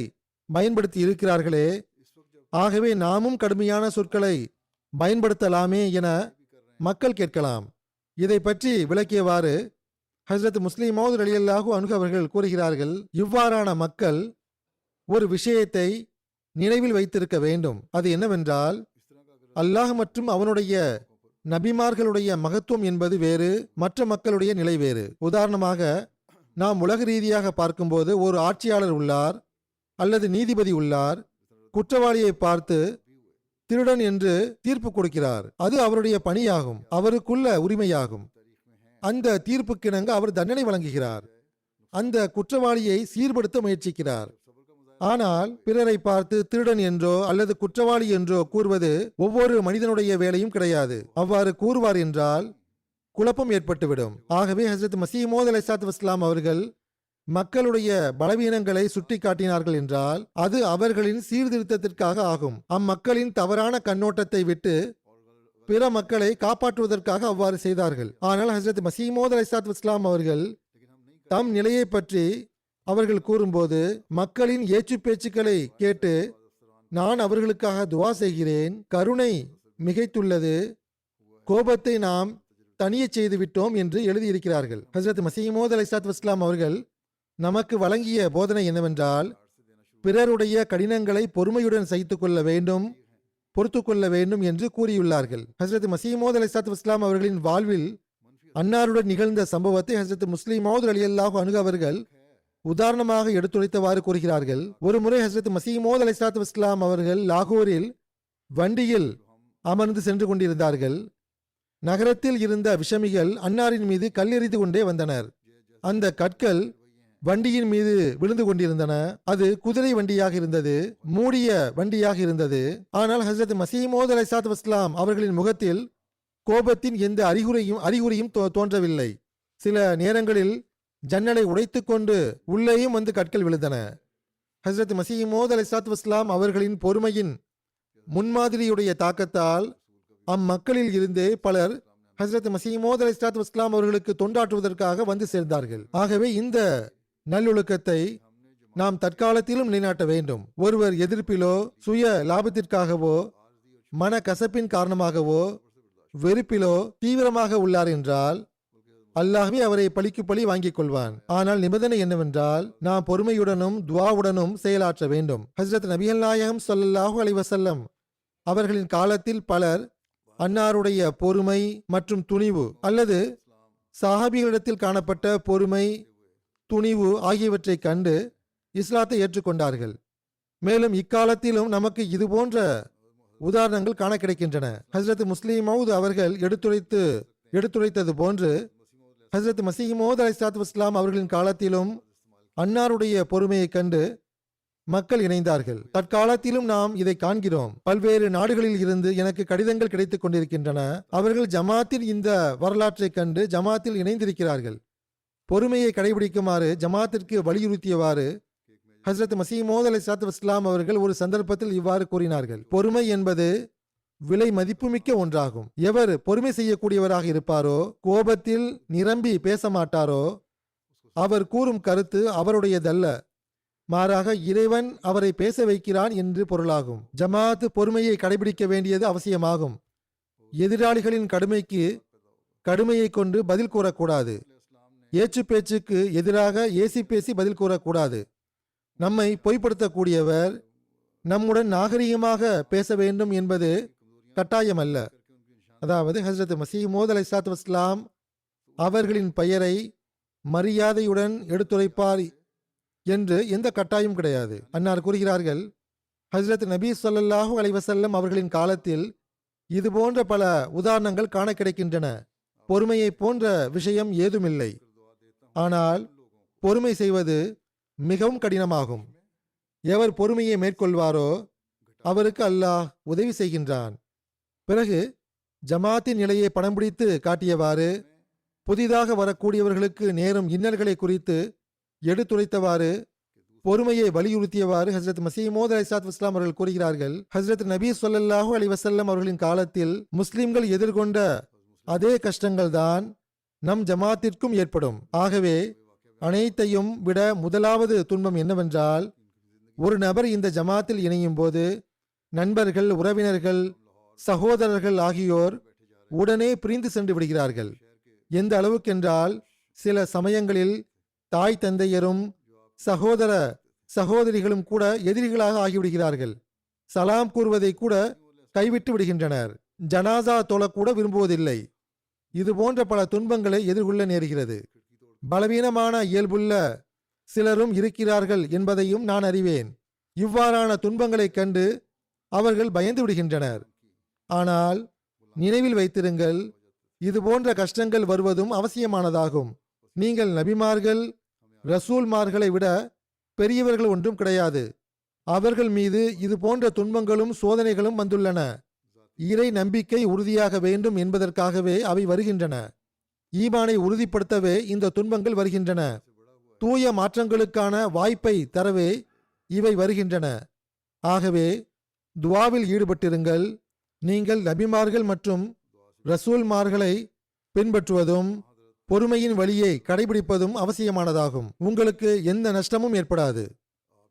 பயன்படுத்தி இருக்கிறார்களே, ஆகவே நாமும் கடுமையான சொற்களை பயன்படுத்தலாமே என மக்கள் கேட்கலாம். இதை பற்றி விளக்கியவாறு ஹஸ்ரத் முஸ்லிம் மவ்ஊத் ரலியல்லாஹு அன்ஹு அவர்கள் கூறுகிறார்கள், இவ்வாறான மக்கள் ஒரு விஷயத்தை நினைவில் வைத்திருக்க வேண்டும். அது என்னவென்றால், அல்லாஹ் மற்றும் அவனுடைய நபிமார்களுடைய மகத்துவம் என்பது வேறு, மற்ற மக்களுடைய நிலை வேறு. உதாரணமாக, நாம் உலக ரீதியாக பார்க்கும்போது ஒரு ஆட்சியாளர் உள்ளார் அல்லது நீதிபதி உள்ளார். குற்றவாளியை பார்த்து திருடன் என்று தீர்ப்பு கொடுக்கிறார். அது அவருடைய பணியாகும், அவருக்குள்ள உரிமையாகும். அந்த தீர்ப்புக்கிணங்க அவர் தண்டனை வழங்குகிறார், அந்த குற்றவாளியை சீர்படுத்த முயற்சிக்கிறார். ஆனால் பிறரை பார்த்து திருடன் என்றோ அல்லது குற்றவாளி என்றோ கூறுவது ஒவ்வொரு மனிதனுடைய வேலையும் கிடையாது. அவ்வாறு கூறுவார் என்றால் குழப்பம் ஏற்பட்டுவிடும். ஆகவே ஹஸ்ரத் மஸீஹ் மவ்ஊத் அலைஹிஸ்ஸலாத்து வஸ்ஸலாம் அவர்கள் மக்களுடைய பலவீனங்களை சுட்டி காட்டினார்கள் என்றால் அது அவர்களின் சீர்திருத்தத்திற்காக ஆகும். அம்மக்களின் தவறான கண்ணோட்டத்தை விட்டு பிற மக்களை காப்பாற்றுவதற்காக அவ்வாறு செய்தார்கள். ஆனால் ஹஸ்ரத் மஸீஹ் மவ்ஊத் அலைஹிஸ்ஸலாத்து வஸ்ஸலாம் அவர்கள் தம் நிலையை பற்றி அவர்கள் கூறும்போது, மக்களின் ஏச்சு பேச்சுக்களை கேட்டு நான் அவர்களுக்காக துவா செய்கிறேன், கருணை மிகைத்துள்ளது, கோபத்தை நாம் தனியே செய்து விட்டோம் என்று எழுதியிருக்கிறார்கள். ஹஸ்ரத் மஸீஹ் மவ்ஊத் அலைஹிஸ்ஸலாத்து வஸ்ஸலாம் அவர்கள் நமக்கு வழங்கிய போதனை என்னவென்றால், பிறருடைய கடினங்களை பொறுமையுடன் சகித்துக் கொள்ள வேண்டும், பொறுத்து கொள்ள வேண்டும் என்று கூறியுள்ளார்கள். ஹஸ்ரத் மஸீஹ் மவ்ஊத் அலைஹிஸ்ஸலாத்து வஸ்ஸலாம் அவர்களின் வாழ்வில் அன்னாருடன் நிகழ்ந்த சம்பவத்தை ஹஸ்ரத் முஸ்லிம் மவ்ஊத் ரலியல்லாஹு அன்ஹு அவர்கள் உதாரணமாக எடுத்துரைத்தவாறு கூறுகிறார்கள். ஒரு முறை ஹஸ்ரத் மஸீஹ் மவ்ஊத் அலைஹிஸ்ஸலாத்து வஸ்ஸலாம் அவர்கள் லாகூரில் வண்டியில் அமர்ந்து சென்று கொண்டிருந்தார்கள். நகரத்தில் இருந்த விஷமிகள் அன்னாரின் மீது கல்லெறிந்து கொண்டே வந்தனர். அந்த கற்கள் வண்டியின் மீது விழுந்து கொண்டிருந்தன. அது குதிரை வண்டியாக இருந்தது, மூடிய வண்டியாக இருந்தது. ஆனால் ஹஸ்ரத் மஸீஹ் மவ்ஊத் அலைஹிஸ்ஸலாத்து வஸ்ஸலாம் அவர்களின் முகத்தில் கோபத்தின் எந்த அறிகுறியும் தோன்றவில்லை. சில நேரங்களில் ஜன்னலை உடைத்துக் கொண்டு உள்ளேயும் வந்து கற்கள் விழுந்தன. ஹஸ்ரத் மஸீஹ் மவ்ஊத் அலைஹிஸ்ஸலாத்து வஸ்ஸலாம் அவர்களின் பொறுமையின் முன்மாதிரியுடைய தாக்கத்தால் அம்மக்களில் இருந்தே பலர் ஹஸ்ரத் மஸீஹ் மவ்ஊத் அலைஹிஸ்ஸலாத்து வஸ்ஸலாம் அவர்களுக்கு தொண்டாற்றுவதற்காக வந்து சேர்ந்தார்கள். ஆகவே இந்த நல்லொழுக்கத்தை நாம் தற்காலத்திலும் நிலைநாட்ட வேண்டும். ஒருவர் எதிர்ப்பிலோ சுய லாபத்திற்காகவோ மன கசப்பின் காரணமாகவோ வெறுப்பிலோ தீவிரமாக உள்ளார் என்றால் அல்லாஹ்வே அவரை பழிக்கு பழி வாங்கிக் கொள்வான். ஆனால் நிபந்தனை என்னவென்றால், நாம் பொறுமையுடனும் துவாவுடனும் செயலாற்ற வேண்டும். ஹஸ்ரத் நபிகள் நாயகம் ஸல்லல்லாஹு அலைஹி வஸல்லம் அவர்களின் காலத்தில் பலர் அன்னாருடைய பொறுமை மற்றும் துணிவு அல்லது சஹாபிகளிடத்தில் காணப்பட்ட பொறுமை, துணிவு ஆகியவற்றை கண்டு இஸ்லாத்தை ஏற்றுக்கொண்டார்கள். மேலும் இக்காலத்திலும் நமக்கு இது போன்ற உதாரணங்கள் காண கிடைக்கின்றன. ஹஸ்ரத் முஸ்லிம் மவுத் அவர்கள் எடுத்துரைத்தது போன்று ஹஸ்ரத் மசீஹ் மவுத் அலைஹிஸ்ஸலாத்து வஸ்ஸலாம் அவர்களின் காலத்திலும் அன்னாருடைய பொறுமையை கண்டு மக்கள் இணைந்தார்கள். தற்காலத்திலும் நாம் இதை காண்கிறோம். பல்வேறு நாடுகளில் இருந்து எனக்கு கடிதங்கள் கிடைத்துக் கொண்டிருக்கின்றன. அவர்கள் ஜமாத்தின் இந்த வரலாற்றை கண்டு ஜமாத்தில் இணைந்திருக்கிறார்கள். பொறுமையை கடைபிடிக்குமாறு ஜமாத்திற்கு வலியுறுத்தியவாறு ஹஸ்ரத் மசீஹ் மவ்ஊத் அலைஹிஸ்ஸலாத்து வஸ்ஸலாம் அவர்கள் ஒரு சந்தர்ப்பத்தில் இவ்வாறு கூறினார்கள்: பொறுமை என்பது விலை மதிப்புமிக்க ஒன்றாகும். எவர் பொறுமை செய்யக்கூடியவராக இருப்பாரோ, கோபத்தில் நிரம்பி பேச மாட்டாரோ, அவர் கூறும் கருத்து அவருடையதல்ல, மாறாக இறைவன் அவரை பேச வைக்கிறான் என்று பொருளாகும். ஜமாத் பொறுமையை கடைபிடிக்க வேண்டியது அவசியமாகும். எதிராளிகளின் கடுமையை கொண்டு பதில் கூறக்கூடாது. ஏச்சு பேச்சுக்கு எதிராக ஏசி பேசி பதில் கூறக்கூடாது. நம்மை பொய்ப்படுத்தக்கூடியவர் நம்முடன் நாகரிகமாக பேச வேண்டும் என்பது கட்டாயமல்ல. அதாவது ஹஸ்ரத் மசீஹ் மவ்ஊத் அலைஹிஸ்ஸலாத்து வஸ்ஸலாம் அவர்களின் பெயரை மரியாதையுடன் எடுத்துரைப்பார் என்று எந்த கட்டாயம் கிடையாது. அன்னார் கூறுகிறார்கள், ஹஸ்ரத் நபி ஸல்லல்லாஹு அலைஹி வஸல்லம் அவர்களின் காலத்தில் இது போன்ற பல உதாரணங்கள் காண கிடைக்கின்றன. பொறுமையை போன்ற விஷயம் ஏதுமில்லை. ஆனால் பொறுமை செய்வது மிகவும் கடினமாகும். எவர் பொறுமையை மேற்கொள்வாரோ அவருக்கு அல்லாஹ் உதவி செய்கின்றான். பிறகு ஜமாத்தின் நிலையை படம் பிடித்து காட்டியவாறு புதிதாக வரக்கூடியவர்களுக்கு நேரும் இன்னல்களை குறித்து எடுத்துரைத்தவாறு பொறுமையை வலியுறுத்தியவாறு ஹஸ்ரத் மசீஹ் மவ்ஊத் அலைஹிஸ்ஸலாத்து வஸ்ஸலாம் அவர்கள் கூறுகிறார்கள், ஹஸ்ரத் நபி ஸல்லல்லாஹு அலைஹி வஸல்லம் அவர்களின் காலத்தில் முஸ்லிம்கள் எதிர்கொண்ட அதே கஷ்டங்கள் தான் நம் ஜமாத்திற்கும் ஏற்படும். ஆகவே அனைத்தையும் விட முதலாவது துன்பம் என்னவென்றால், ஒரு நபர் இந்த ஜமாத்தில் இணையும் போது நண்பர்கள், உறவினர்கள், சகோதரர்கள் ஆகியோர் உடனே பிரிந்து சென்று விடுகிறார்கள். எந்த அளவுக்கென்றால் சில சமயங்களில் தாய் தந்தையரும் சகோதர சகோதரிகளும் கூட எதிரிகளாக ஆகிவிடுகிறார்கள். சலாம் கூறுவதை கூட கைவிட்டு விடுகின்றனர். ஜனாசா தொழக்கூட விரும்புவதில்லை. இது போன்ற பல துன்பங்களை எதிர்கொள்ள நேருகிறது. பலவீனமான இயல்புள்ள சிலரும் இருக்கிறார்கள் என்பதையும் நான் அறிவேன். இவ்வாறான துன்பங்களைக் கண்டு அவர்கள் பயந்து விடுகின்றனர். ஆனால் நினைவில் வைத்திருங்கள், இது போன்ற கஷ்டங்கள் வருவதும் அவசியமானதாகும். நீங்கள் நபிமார்கள், ரசூல்மார்களை விட பெரியவர்கள் ஒன்றும் கிடையாது. அவர்கள் மீது இது போன்ற துன்பங்களும் சோதனைகளும் வந்துள்ளன. இறை நம்பிக்கை உறுதியாக வேண்டும் என்பதற்காகவே அவை வருகின்றன. ஈமானை உறுதிப்படுத்தவே இந்த துன்பங்கள் வருகின்றன. தூய மாற்றங்களுக்கான வாய்ப்பை தரவே இவை வருகின்றன. ஆகவே துவாவில் ஈடுபட்டிருங்கள். நீங்கள் நபிமார்கள் மற்றும் ரசூல்மார்களை பின்பற்றுவதும் பொறுமையின் வழியை கடைபிடிப்பதும் அவசியமானதாகும். உங்களுக்கு எந்த நஷ்டமும் ஏற்படாது.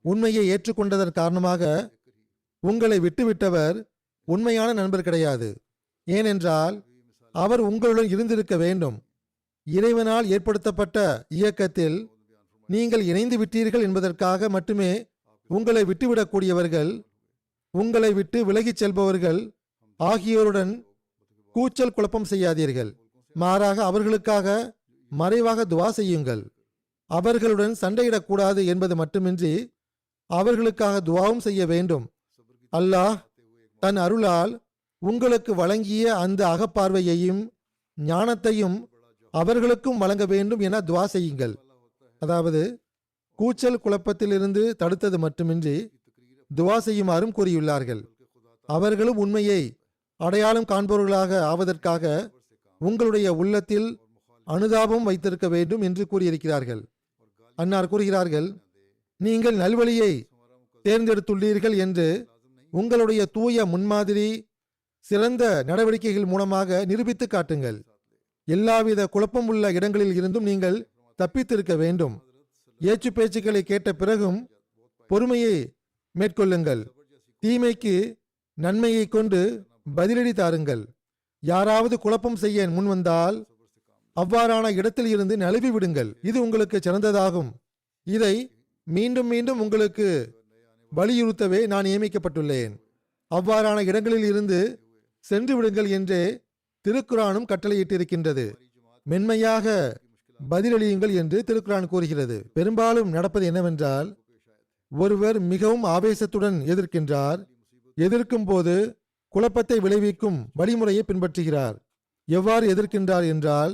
உண்மையை ஏற்றுக்கொண்டதன் காரணமாக உங்களை விட்டுவிட்டவர் உண்மையான நண்பர் கிடையாது. ஏனென்றால் அவர் உங்களுடன் இருந்திருக்க வேண்டும். இறைவனால் ஏற்படுத்தப்பட்ட இயக்கத்தில் நீங்கள் இணைந்து விட்டீர்கள் என்பதற்காக மட்டுமே உங்களை விட்டுவிடக்கூடியவர்கள், உங்களை விட்டு விலகிச் செல்பவர்கள் ஆகியோருடன் கூச்சல் குழப்பம் செய்யாதீர்கள். மாறாக அவர்களுக்காக மறைவாக துவா செய்யுங்கள். அவர்களுடன் சண்டையிடக்கூடாது என்பது மட்டுமின்றி அவர்களுக்காக துவாவும் செய்ய வேண்டும். அல்லாஹ் தன் அருளால் உங்களுக்கு வழங்கிய அந்த அகப்பார்வையையும் ஞானத்தையும் அவர்களுக்கும் வழங்க வேண்டும் என துவா செய்யுங்கள். அதாவது கூச்சல் குழப்பத்திலிருந்து தடுத்தது மட்டுமின்றி துவா செய்யுமாறும் கூறியுள்ளார்கள். அவர்களும் உண்மையை அடையாளம் காண்பவர்களாக ஆவதற்காக உங்களுடைய உள்ளத்தில் அனுதாபம் வைத்திருக்க வேண்டும் என்று கூறியிருக்கிறார்கள். அன்னார் கூறுகிறார்கள், நீங்கள் நல்வழியை தேர்ந்தெடுத்துள்ளீர்கள் என்று உங்களுடைய தூய முன்மாதிரி சிறந்த நடவடிக்கைகள் மூலமாக நிரூபித்து காட்டுங்கள். எல்லாவித குழப்பம் உள்ள இடங்களில் இருந்தும் நீங்கள் தப்பித்திருக்க வேண்டும். ஏச்சு பேச்சுக்களை கேட்ட பிறகும் பொறுமையை மேற்கொள்ளுங்கள். தீமைக்கு நன்மையை கொண்டு பதிலடி தாருங்கள். யாராவது குழப்பம் செய்ய முன்வந்தால் அவ்வாறான இடத்தில் இருந்து நழுவி விடுங்கள். இது உங்களுக்கு சிறந்ததாகும். இதை மீண்டும் மீண்டும் உங்களுக்கு வலியுறுத்தவே நான் நியமிக்கப்பட்டுள்ளேன். அவ்வாறான இடங்களில் இருந்து சென்று விடுங்கள் என்றே திருக்குரானும் கட்டளையிட்டிருக்கின்றது. மென்மையாக பதிலளியுங்கள் என்று திருக்குரான் கூறுகிறது. பெரும்பாலும் நடப்பது என்னவென்றால், ஒருவர் மிகவும் ஆவேசத்துடன் எதிர்க்கின்றார். எதிர்க்கும் போது குழப்பத்தை விளைவிக்கும் வழிமுறையை பின்பற்றுகிறார். எவ்வாறு எதிர்க்கின்றார் என்றால்,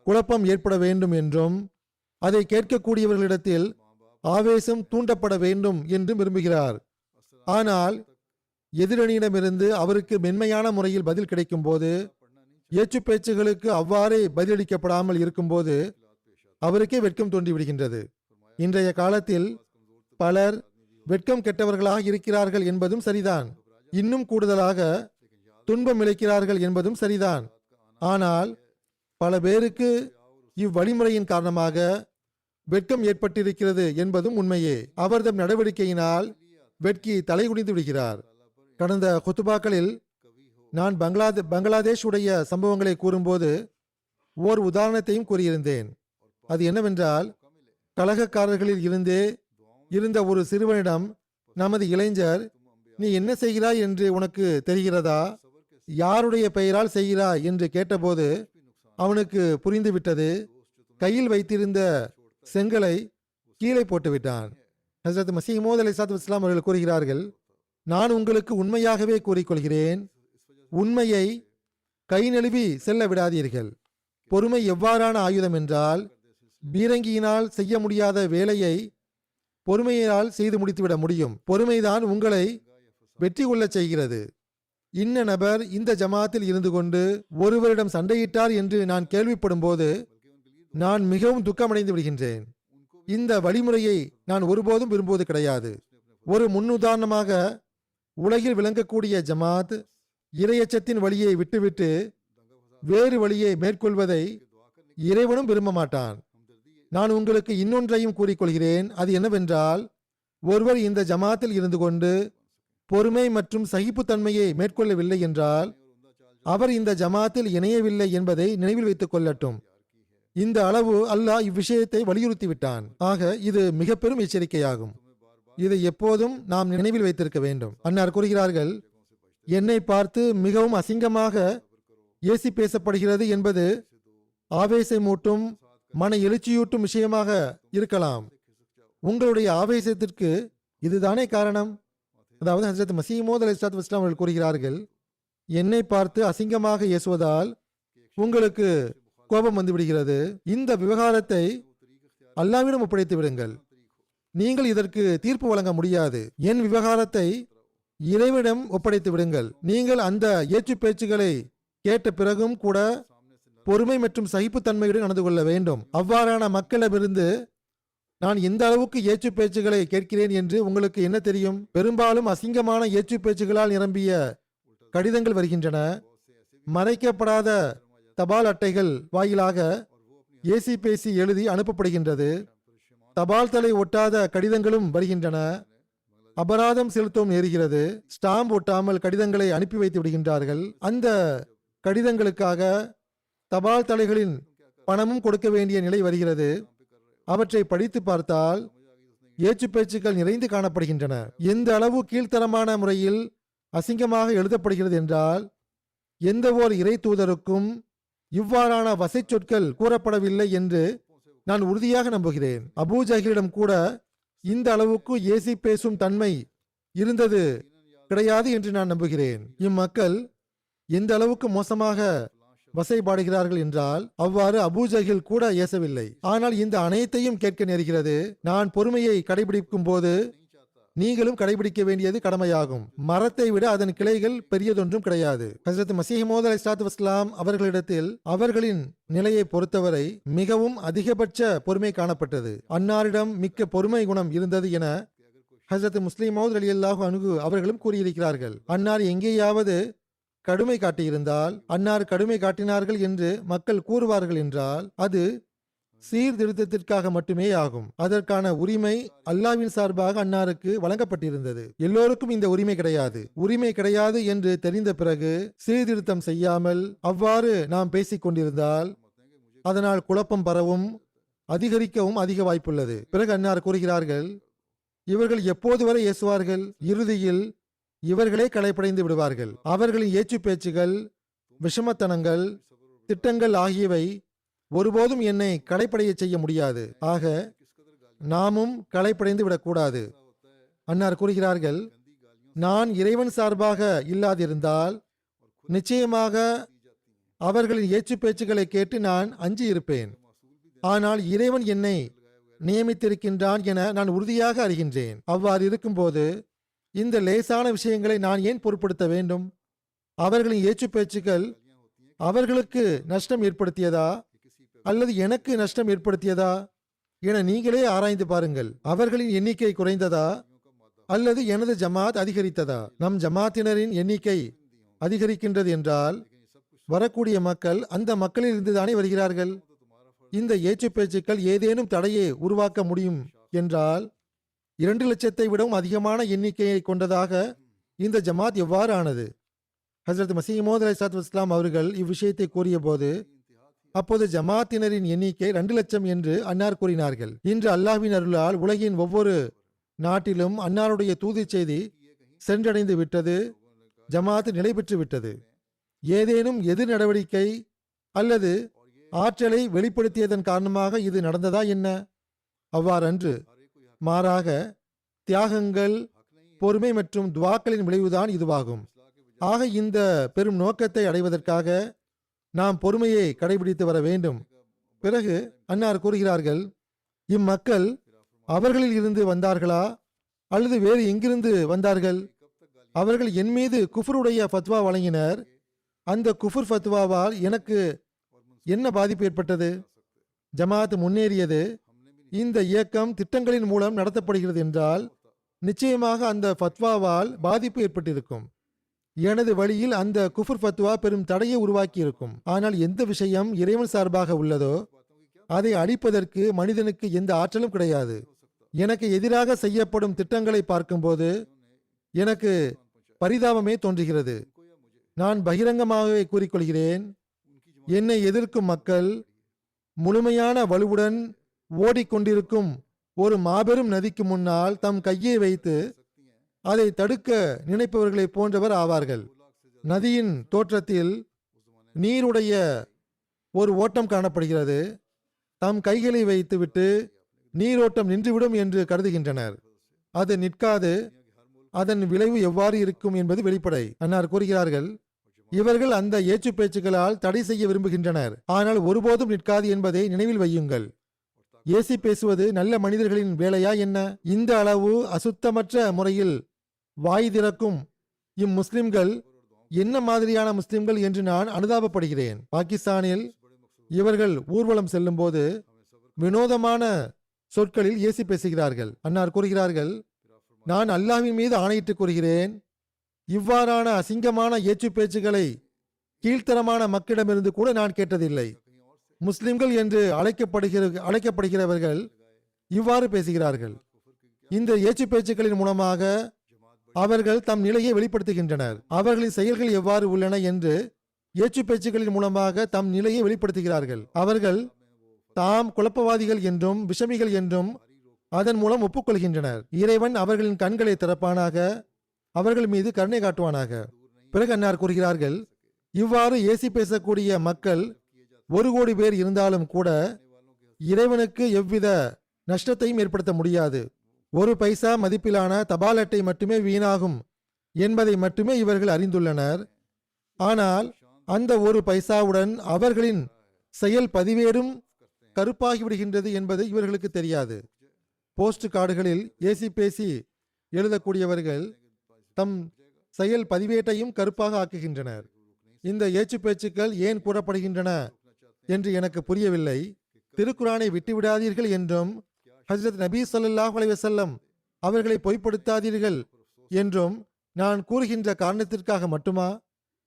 குழப்பம் ஏற்பட வேண்டும் என்றும் அதை கேட்கக்கூடியவர்களிடத்தில் ஆவேசம் தூண்டப்பட வேண்டும் என்றும் விரும்புகிறார். ஆனால் எதிரணியிடமிருந்து அவருக்கு மென்மையான முறையில் பதில் கிடைக்கும் போது, ஏச்சு பேச்சுகளுக்கு அவ்வாறே பதிலளிக்கப்படாமல் இருக்கும்போது அவருக்கே வெட்கம் தோன்றிவிடுகின்றது. இன்றைய காலத்தில் பலர் வெட்கம் கெட்டவர்களாக இருக்கிறார்கள் என்பதும் சரிதான். இன்னும் கூடுதலாக துன்பம் இழைக்கிறார்கள் என்பதும் சரிதான். ஆனால் பல பேருக்கு இவ்வழிமுறையின் காரணமாக வெட்கம் ஏற்பட்டிருக்கிறது என்பதும் உண்மையே. அவர்தம் நடவடிக்கையினால் வெட்கி தலைகுனிந்து விடுகிறார். கடந்த குத்துபாக்களில் நான் பங்களாதேஷ் உடைய சம்பவங்களை கூறும்போது ஓர் உதாரணத்தையும் கூறியிருந்தேன். அது என்னவென்றால், கலகக்காரர்களில் இருந்த ஒரு சிறுவனிடம் நமது இளைஞர், நீ என்ன செய்கிறாய் என்று உனக்கு தெரிகிறதா, யாருடைய பெயரால் செய்கிறாய் என்று கேட்டபோது அவனுக்கு புரிந்துவிட்டது. கையில் வைத்திருந்த செங்கலை கீழே போட்டுவிட்டான். ஹஜ்ரத் மஸீஹ் மவ்ஊத் அலைஹிஸ்ஸலாத்து வஸ்ஸலாம் அவர்கள் கூறுகிறார்கள், நான் உங்களுக்கு உண்மையாகவே கூறிக்கொள்கிறேன், உண்மையை கை நழுவி செல்ல விடாதீர்கள். பொறுமை எவ்வாறான ஆயுதம் என்றால், பீரங்கியினால் செய்ய முடியாத வேலையை பொறுமையால் செய்து முடித்துவிட முடியும். பொறுமைதான் உங்களை வெற்றி கொள்ளச் செய்கிறது. இன்ன நபர் இந்த ஜமாத்தில் இருந்து கொண்டு ஒருவரிடம் சண்டையிட்டார் என்று நான் கேள்விப்படும் போது நான் மிகவும் துக்கமடைந்து விடுகின்றேன். இந்த வழிமுறையை நான் ஒருபோதும் விரும்புவது கிடையாது. ஒரு முன்னுதாரணமாக, உலகில் விளங்கக்கூடிய ஜமாத் இறையச்சத்தின் வழியை விட்டுவிட்டு வேறு வழியை மேற்கொள்வதை இறைவனும் விரும்ப மாட்டான். நான் உங்களுக்கு இன்னொன்றையும் கூறிக்கொள்கிறேன். அது என்னவென்றால், ஒருவர் இந்த ஜமாத்தில் இருந்து கொண்டு பொறுமை மற்றும் சகிப்புத்தன்மையை மேற்கொள்ளவில்லை என்றால் அவர் இந்த ஜமாத்தில் இணையவில்லை என்பதை நினைவில் வைத்துக் கொள்ளட்டும். இந்த அளவு அல்லாஹ் இவ்விஷயத்தை வலியுறுத்தி விட்டான். ஆக இது மிக பெரும் எச்சரிக்கையாகும். இதை எப்போதும் நாம் நினைவில் வைத்திருக்க வேண்டும். அன்னார் கூறுகிறார்கள், என்னை பார்த்து மிகவும் அசிங்கமாக ஏசி பேசப்படுகிறது என்பது ஆவேசமூட்டும் மன எழுச்சியூட்டும் விஷயமாக இருக்கலாம். உங்களுடைய ஆவேசத்திற்கு இதுதானே காரணம்? அதாவது ஹஜ்ரத் மஸீஹ் மவ்ஊத் அலைஹிஸ்ஸலாத்து வஸ்ஸலாம் அவர்கள் கூறுகிறார்கள், என்னை பார்த்து அசிங்கமாக ஏசுவதால் உங்களுக்கு கோபம் வந்துவிடுகிறது. இந்த விவகாரத்தை அல்லாஹ்விடம் ஒப்படைத்து விடுங்கள். நீங்கள் இதற்கு தீர்ப்பு வழங்க முடியாது. என் விவகாரத்தை இறைவனிடம் ஒப்படைத்து விடுங்கள். நீங்கள் அந்த ஏச்சு பேச்சுகளை கேட்ட பிறகும் கூட பொறுமை மற்றும் சகிப்புத்தன்மையுடன் நடந்து கொள்ள வேண்டும். அவ்வாறான மக்களிடமிருந்து நான் எந்த அளவுக்கு ஏச்சு பேச்சுகளை கேட்கிறேன் என்று உங்களுக்கு என்ன தெரியும்? பெரும்பாலும் அசிங்கமான ஏச்சு பேச்சுகளால் நிரம்பிய கடிதங்கள் வருகின்றன. மறைக்கப்படாத தபால் அட்டைகள் வாயிலாக ஏசி பேசி எழுதி அனுப்பப்படுகின்றது. தபால் தலை ஒட்டாத கடிதங்களும் வருகின்றன. அபராதம் செலுத்தவும் நேருகிறது. ஸ்டாம்ப் ஒட்டாமல் கடிதங்களை அனுப்பி வைத்து விடுகின்றார்கள். அந்த கடிதங்களுக்காக தபால் தலைகளின் பணமும் கொடுக்க வேண்டிய நிலை வருகிறது. அவற்றை படித்து பார்த்தால் ஏச்சு பேச்சுக்கள் நிறைந்து காணப்படுகின்றன. எந்த அளவு கீழ்த்தரமான முறையில் அசிங்கமாக எழுதப்படுகிறது என்றால், எந்த ஓர் இறை தூதருக்கும் இவ்வாறான வசை சொற்கள் கூறப்படவில்லை என்று நான் உறுதியாக நம்புகிறேன். அபூ ஜஹலிடம் கூட இந்த அளவுக்கு ஏசி பேசும் தன்மை இருந்தது கிடையாது என்று நான் நம்புகிறேன். இம்மக்கள் எந்த அளவுக்கு மோசமாக வசைபாடுகிறார்கள் என்றால், அவ்வாறு அபூ ஜஹில் கூட ஏசவில்லை. ஆனால் இந்த அனைத்தையும் கேட்க நேர்கிறது. நான் பொறுமையை கடைபிடிக்கும் போது நீங்களும் கடைபிடிக்க வேண்டியது கடமையாகும். மரத்தை விட அதன் கிளைகள் பெரியதொன்றும் கிடையாது. ஹஜ்ரத் மஸீஹ் மவ்ஊத் அலைஹிஸ்ஸலாத்து வஸ்ஸலாம் அவர்களிடத்தில் அவர்களின் நிலையை பொறுத்தவரை மிகவும் அதிகபட்ச பொறுமை காணப்பட்டது. அன்னாரிடம் மிக்க பொறுமை குணம் இருந்தது என ஹஜ்ரத் முஸ்லிம் மவ்ஊத் ரலியல்லாஹு அன்ஹு அவர்களும் கூறியிருக்கிறார்கள். அன்னார் எங்கேயாவது கடுமை காட்டியிருந்தால், அன்னார் கடுமை காட்டினார்கள் என்று மக்கள் கூறுவார்கள் என்றால் அது சீர்திருத்தத்திற்காக மட்டுமே ஆகும். அதற்கான உரிமை அல்லாஹ்வின் சார்பாக அன்னாருக்கு வழங்கப்பட்டிருந்தது. எல்லோருக்கும் இந்த உரிமை கிடையாது. உரிமை கிடையாது என்று தெரிந்த பிறகு சீர்திருத்தம் செய்யாமல் அவ்வாறு நாம் பேசிக் கொண்டிருந்தால் அதனால் குழப்பம் பரவும் அதிகரிக்கவும் அதிக வாய்ப்புள்ளது. பிறகு அன்னார் கூறுகிறார்கள், இவர்கள் எப்போது வரை ஏசுவார்கள்? இறுதியில் இவர்களே களைப்படைந்து விடுவார்கள். அவர்களின் ஏச்சு பேச்சுகள், விஷமத்தனங்கள், திட்டங்கள் ஆகியவை ஒருபோதும் என்னை களைப்படைய செய்ய முடியாது. ஆக நாமும் களைப்படைந்து விடக்கூடாது. அன்னார் கூறுகிறார்கள், நான் இறைவன் சார்பாக இல்லாதிருந்தால் நிச்சயமாக அவர்களின் ஏச்சு பேச்சுக்களை கேட்டு நான் அஞ்சி இருப்பேன். ஆனால் இறைவன் என்னை நியமித்திருக்கின்றான் என நான் உறுதியாக அறிகின்றேன். அவ்வாறு இருக்கும்போது இந்த லேசான விஷயங்களை நான் ஏன் பொருட்படுத்த வேண்டும்? அவர்களின் ஏச்சு பேச்சுக்கள் அவர்களுக்கு நஷ்டம் ஏற்படுத்தியதா அல்லது எனக்கு நஷ்டம் ஏற்படுத்தியதா என நீங்களே ஆராய்ந்து பாருங்கள். அவர்களின் எண்ணிக்கை குறைந்ததா அல்லது எனது ஜமாத் அதிகரித்ததா? நம் ஜமாத்தினரின் எண்ணிக்கை அதிகரிக்கின்றது என்றால் வரக்கூடிய மக்கள் அந்த மக்களில் இருந்துதானே வருகிறார்கள். இந்த ஏச்சு பேச்சுக்கள் ஏதேனும் தடையை உருவாக்க முடியும் என்றால் 2 லட்சத்தை விடவும் அதிகமான எண்ணிக்கையை கொண்டதாக இந்த ஜமாத் எவ்வாறு ஆனது? ஹஜ்ரத் மசீஹ் மவ்ஊத் அலைஹிஸ்ஸலாத்து வஸ்ஸலாம் அவர்கள் இவ்விஷயத்தை கூறிய போது அப்போது ஜமாத்தினரின் எண்ணிக்கை 2 லட்சம் என்று அன்னார் கூறினார்கள். இன்று அல்லாஹ்வின் அருளால் உலகின் ஒவ்வொரு நாட்டிலும் அன்னாருடைய தூது செய்தி சென்றடைந்து விட்டது. ஜமாத் நிலை பெற்று விட்டது. ஏதேனும் எதிர் நடவடிக்கை அல்லது ஆற்றலை வெளிப்படுத்தியதன் காரணமாக இது நடந்ததா என்ன? அவ்வாறன்று. மாறாக தியாகங்கள், பொறுமை மற்றும் துவாக்களின் விளைவுதான் இதுவாகும். ஆக இந்த பெரும் நோக்கத்தை அடைவதற்காக நாம் பொறுமையை கடைபிடித்து வர வேண்டும். பிறகு அன்னார் கூறுகிறார்கள், இம்மக்கள் அவர்களில் இருந்து வந்தார்களா அல்லது வேறு எங்கிருந்து வந்தார்கள்? அவர்கள் என் மீது குஃபருடைய ஃபத்வா வழங்கினர். அந்த குஃபர் ஃபத்வாவால் எனக்கு என்ன பாதிப்பு ஏற்பட்டது? ஜமாத் முன்னேறியது. இந்த இயக்கம் திட்டங்களின் மூலம் நடத்தப்படுகிறது என்றால் நிச்சயமாக அந்த ஃபத்வாவால் பாதிப்பு ஏற்பட்டிருக்கும். எனது வழியில் அந்த குஃபர் ஃபத்வா பெரும் தடையை உருவாக்கி இருக்கும். ஆனால் எந்த விஷயம் இறைவன் சார்பாக உள்ளதோ அதை அழிப்பதற்கு மனிதனுக்கு எந்த ஆற்றலும் கிடையாது. எனக்கு எதிராக செய்யப்படும் திட்டங்களை பார்க்கும்போது எனக்கு பரிதாபமே தோன்றுகிறது. நான் பகிரங்கமாகவே கூறிக்கொள்கிறேன், என்னை எதிர்க்கும் மக்கள் முழுமையான வலுவுடன் ஓடிக்கொண்டிருக்கும் ஒரு மாபெரும் நதிக்கு முன்னால் தம் கையை வைத்து அதை தடுக்க நினைப்பவர்களை போன்றவர் ஆவார்கள். நதியின் தோற்றத்தில் நீருடைய ஒரு ஓட்டம் காணப்படுகிறது. தம் கைகளை வைத்துவிட்டு நீரோட்டம் நின்றுவிடும் என்று கருதுகின்றனர். அது நிற்காது. அதன் விளைவு எவ்வாறு இருக்கும் என்பது வெளிப்படை. அன்னார் கூறுகிறார்கள், இவர்கள் அந்த ஏச்சு பேச்சுக்களால் தடை செய்ய விரும்புகின்றனர். ஆனால் ஒருபோதும் நிற்காது என்பதை நினைவில் வையுங்கள். ஏசி பேசுவது நல்ல மனிதர்களின் வேலையா என்ன? இந்த அளவு அசுத்தமற்ற முறையில் வாய் திறக்கும் இம்முஸ்லிம்கள் என்ன மாதிரியான முஸ்லிம்கள் என்று நான் அனுதாபப்படுகிறேன். பாகிஸ்தானில் இவர்கள் ஊர்வலம் செல்லும் போது வினோதமான சொற்களில் ஏசி பேசுகிறார்கள். அன்னார் கூறுகிறார்கள், நான் அல்லாஹ்வின் மீது ஆணையிட்டு கூறுகிறேன், இவ்வாறான அசிங்கமான ஏச்சு பேச்சுகளை கீழ்த்தரமான மக்களிடமிருந்து கூட நான் கேட்டதில்லை. முஸ்லிம்கள் என்று அழைக்கப்படுகிறவர்கள் இவ்வாறு பேசுகிறார்கள். இந்த ஏச்சு பேச்சுக்களின் மூலமாக அவர்கள் தம் நிலையை வெளிப்படுத்துகின்றனர். அவர்களின் செயல்கள் எவ்வாறு உள்ளன என்று ஏச்சு பேச்சுக்களின் மூலமாக தம் நிலையை வெளிப்படுத்துகிறார்கள். அவர்கள் தாம் குழப்பவாதிகள் என்றும் விஷமிகள் என்றும் அதன் மூலம் ஒப்புக்கொள்கின்றனர். இறைவன் அவர்களின் கண்களை திறப்பானாக, அவர்கள் மீது கருணை காட்டுவானாக. பிறகு அன்னார் கூறுகிறார்கள், இவ்வாறு ஏசி பேசக்கூடிய மக்கள் 1 கோடி பேர் இருந்தாலும் கூட இறைவனுக்கு எவ்வித நஷ்டத்தையும் ஏற்படுத்த முடியாது. 1 பைசா மதிப்பிலான தபால் அட்டை மட்டுமே வீணாகும் என்பதை மட்டுமே இவர்கள் அறிந்துள்ளனர். ஆனால் அந்த 1 பைசாவுடன் அவர்களின் செயல் பதிவேடும் கருப்பாகிவிடுகின்றது என்பது இவர்களுக்கு தெரியாது. போஸ்ட் கார்டுகளில் ஏசி பேசி எழுதக்கூடியவர்கள் தம் செயல் பதிவேட்டையும் கருப்பாக ஆக்குகின்றனர். இந்த ஏச்சு பேச்சுக்கள் ஏன் கூறப்படுகின்றன என்று எனக்கு புரியவில்லை. திருக்குரானை விட்டுவிடாதீர்கள் என்றும் ஹஜ்ரத் நபி ஸல்லல்லாஹு அலைஹி வஸல்லம் அவர்களை பொய்ப்படுத்தாதீர்கள் என்றும் நான் கூறுகின்ற காரணத்திற்காக மட்டுமா?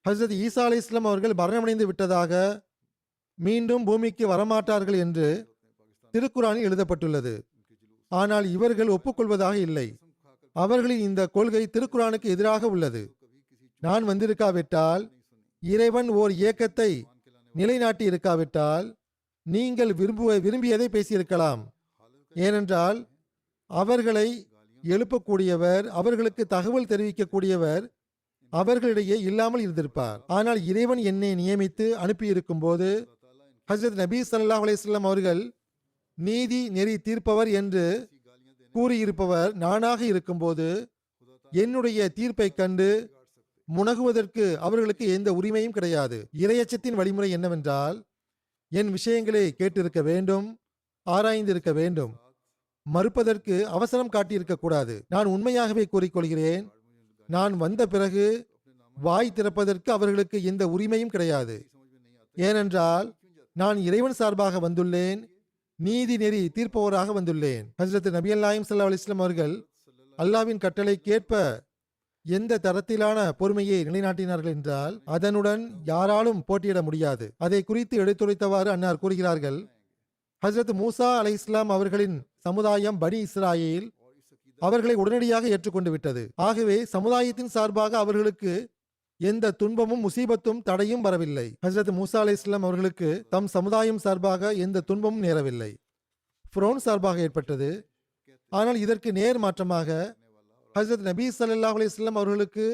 ஹஜ்ரத் ஈசா அலைஹிஸ்ஸலாம் அவர்கள் மரணமடைந்து விட்டதாக, மீண்டும் பூமிக்கு வரமாட்டார்கள் என்று திருக்குரானில் எழுதப்பட்டுள்ளது. ஆனால் இவர்கள் ஒப்புக்கொள்வதாக இல்லை. அவர்களின் இந்த கொள்கை திருக்குரானுக்கு எதிராக உள்ளது. நான் வந்திருக்காவிட்டால், இறைவன் ஓர் இயக்கத்தை நிலைநாட்டி இருக்காவிட்டால் நீங்கள் விரும்பியதை பேசியிருக்கலாம். ஏனென்றால் அவர்களை எழுப்பக்கூடியவர், அவர்களுக்கு தகவல் தெரிவிக்கக்கூடியவர் அவர்களிடையே இல்லாமல் இருந்திருப்பார். ஆனால் இறைவன் என்னை நியமித்து அனுப்பியிருக்கும் போது ஹஜ்ரத் நபி ஸல்லல்லாஹு அலைஹி வஸல்லம் அவர்கள் நீதி நெறி தீர்ப்பவர் என்று கூறியிருப்பவர் நானாக இருக்கும்போது என்னுடைய தீர்ப்பை கண்டு முனகுவதற்கு அவர்களுக்கு எந்த உரிமையும் கிடையாது. இறையச்சத்தின் வழிமுறை என்னவென்றால், என் விஷயங்களை கேட்டிருக்க வேண்டும், ஆராய்ந்திருக்க வேண்டும், மறுப்பதற்கு அவசரம் காட்டியிருக்க கூடாது. நான் உண்மையாகவே கூறிக்கொள்கிறேன், நான் வந்த பிறகு வாய் திறப்பதற்கு அவர்களுக்கு எந்த உரிமையும் கிடையாது. ஏனென்றால் நான் இறைவன் சார்பாக வந்துள்ளேன், நீதி நெறி தீர்ப்பவராக வந்துள்ளேன். ஹஜ்ரத் நபி நாயகம் ஸல்லல்லாஹு அலைஹி வஸல்லம் அவர்கள் அல்லாஹ்வின் கட்டளைக்கேற்ப எந்த தரத்திலான பொறுமையை நிலைநாட்டினார்கள் என்றால் அதனுடன் யாராலும் போட்டியிட முடியாது. அதை குறித்து எடுத்துரைத்தவாறு அன்னார் கூறுகிறார்கள், ஹஜ்ரத் மூசா அலைஹிஸ்ஸலாம் அவர்களின் சமுதாயம் பனி இஸ்ராயேல் அவர்களை உடனடியாக ஏற்றுக்கொண்டு விட்டது. ஆகவே சமுதாயத்தின் சார்பாக அவர்களுக்கு எந்த துன்பமும் முசீபத்தும் தடையும் வரவில்லை. ஹஜ்ரத் மூசா அலைஹிஸ்ஸலாம் அவர்களுக்கு தம் சமுதாயம் சார்பாக எந்த துன்பமும் நேரவில்லை. ஃபிரௌன் சார்பாக ஏற்பட்டது. ஆனால் இதற்கு நேர் மாற்றமாக ஹஜ்ரத் நபி ஸல்லல்லாஹு அலைஹி வஸல்லம் அவர்களுக்கு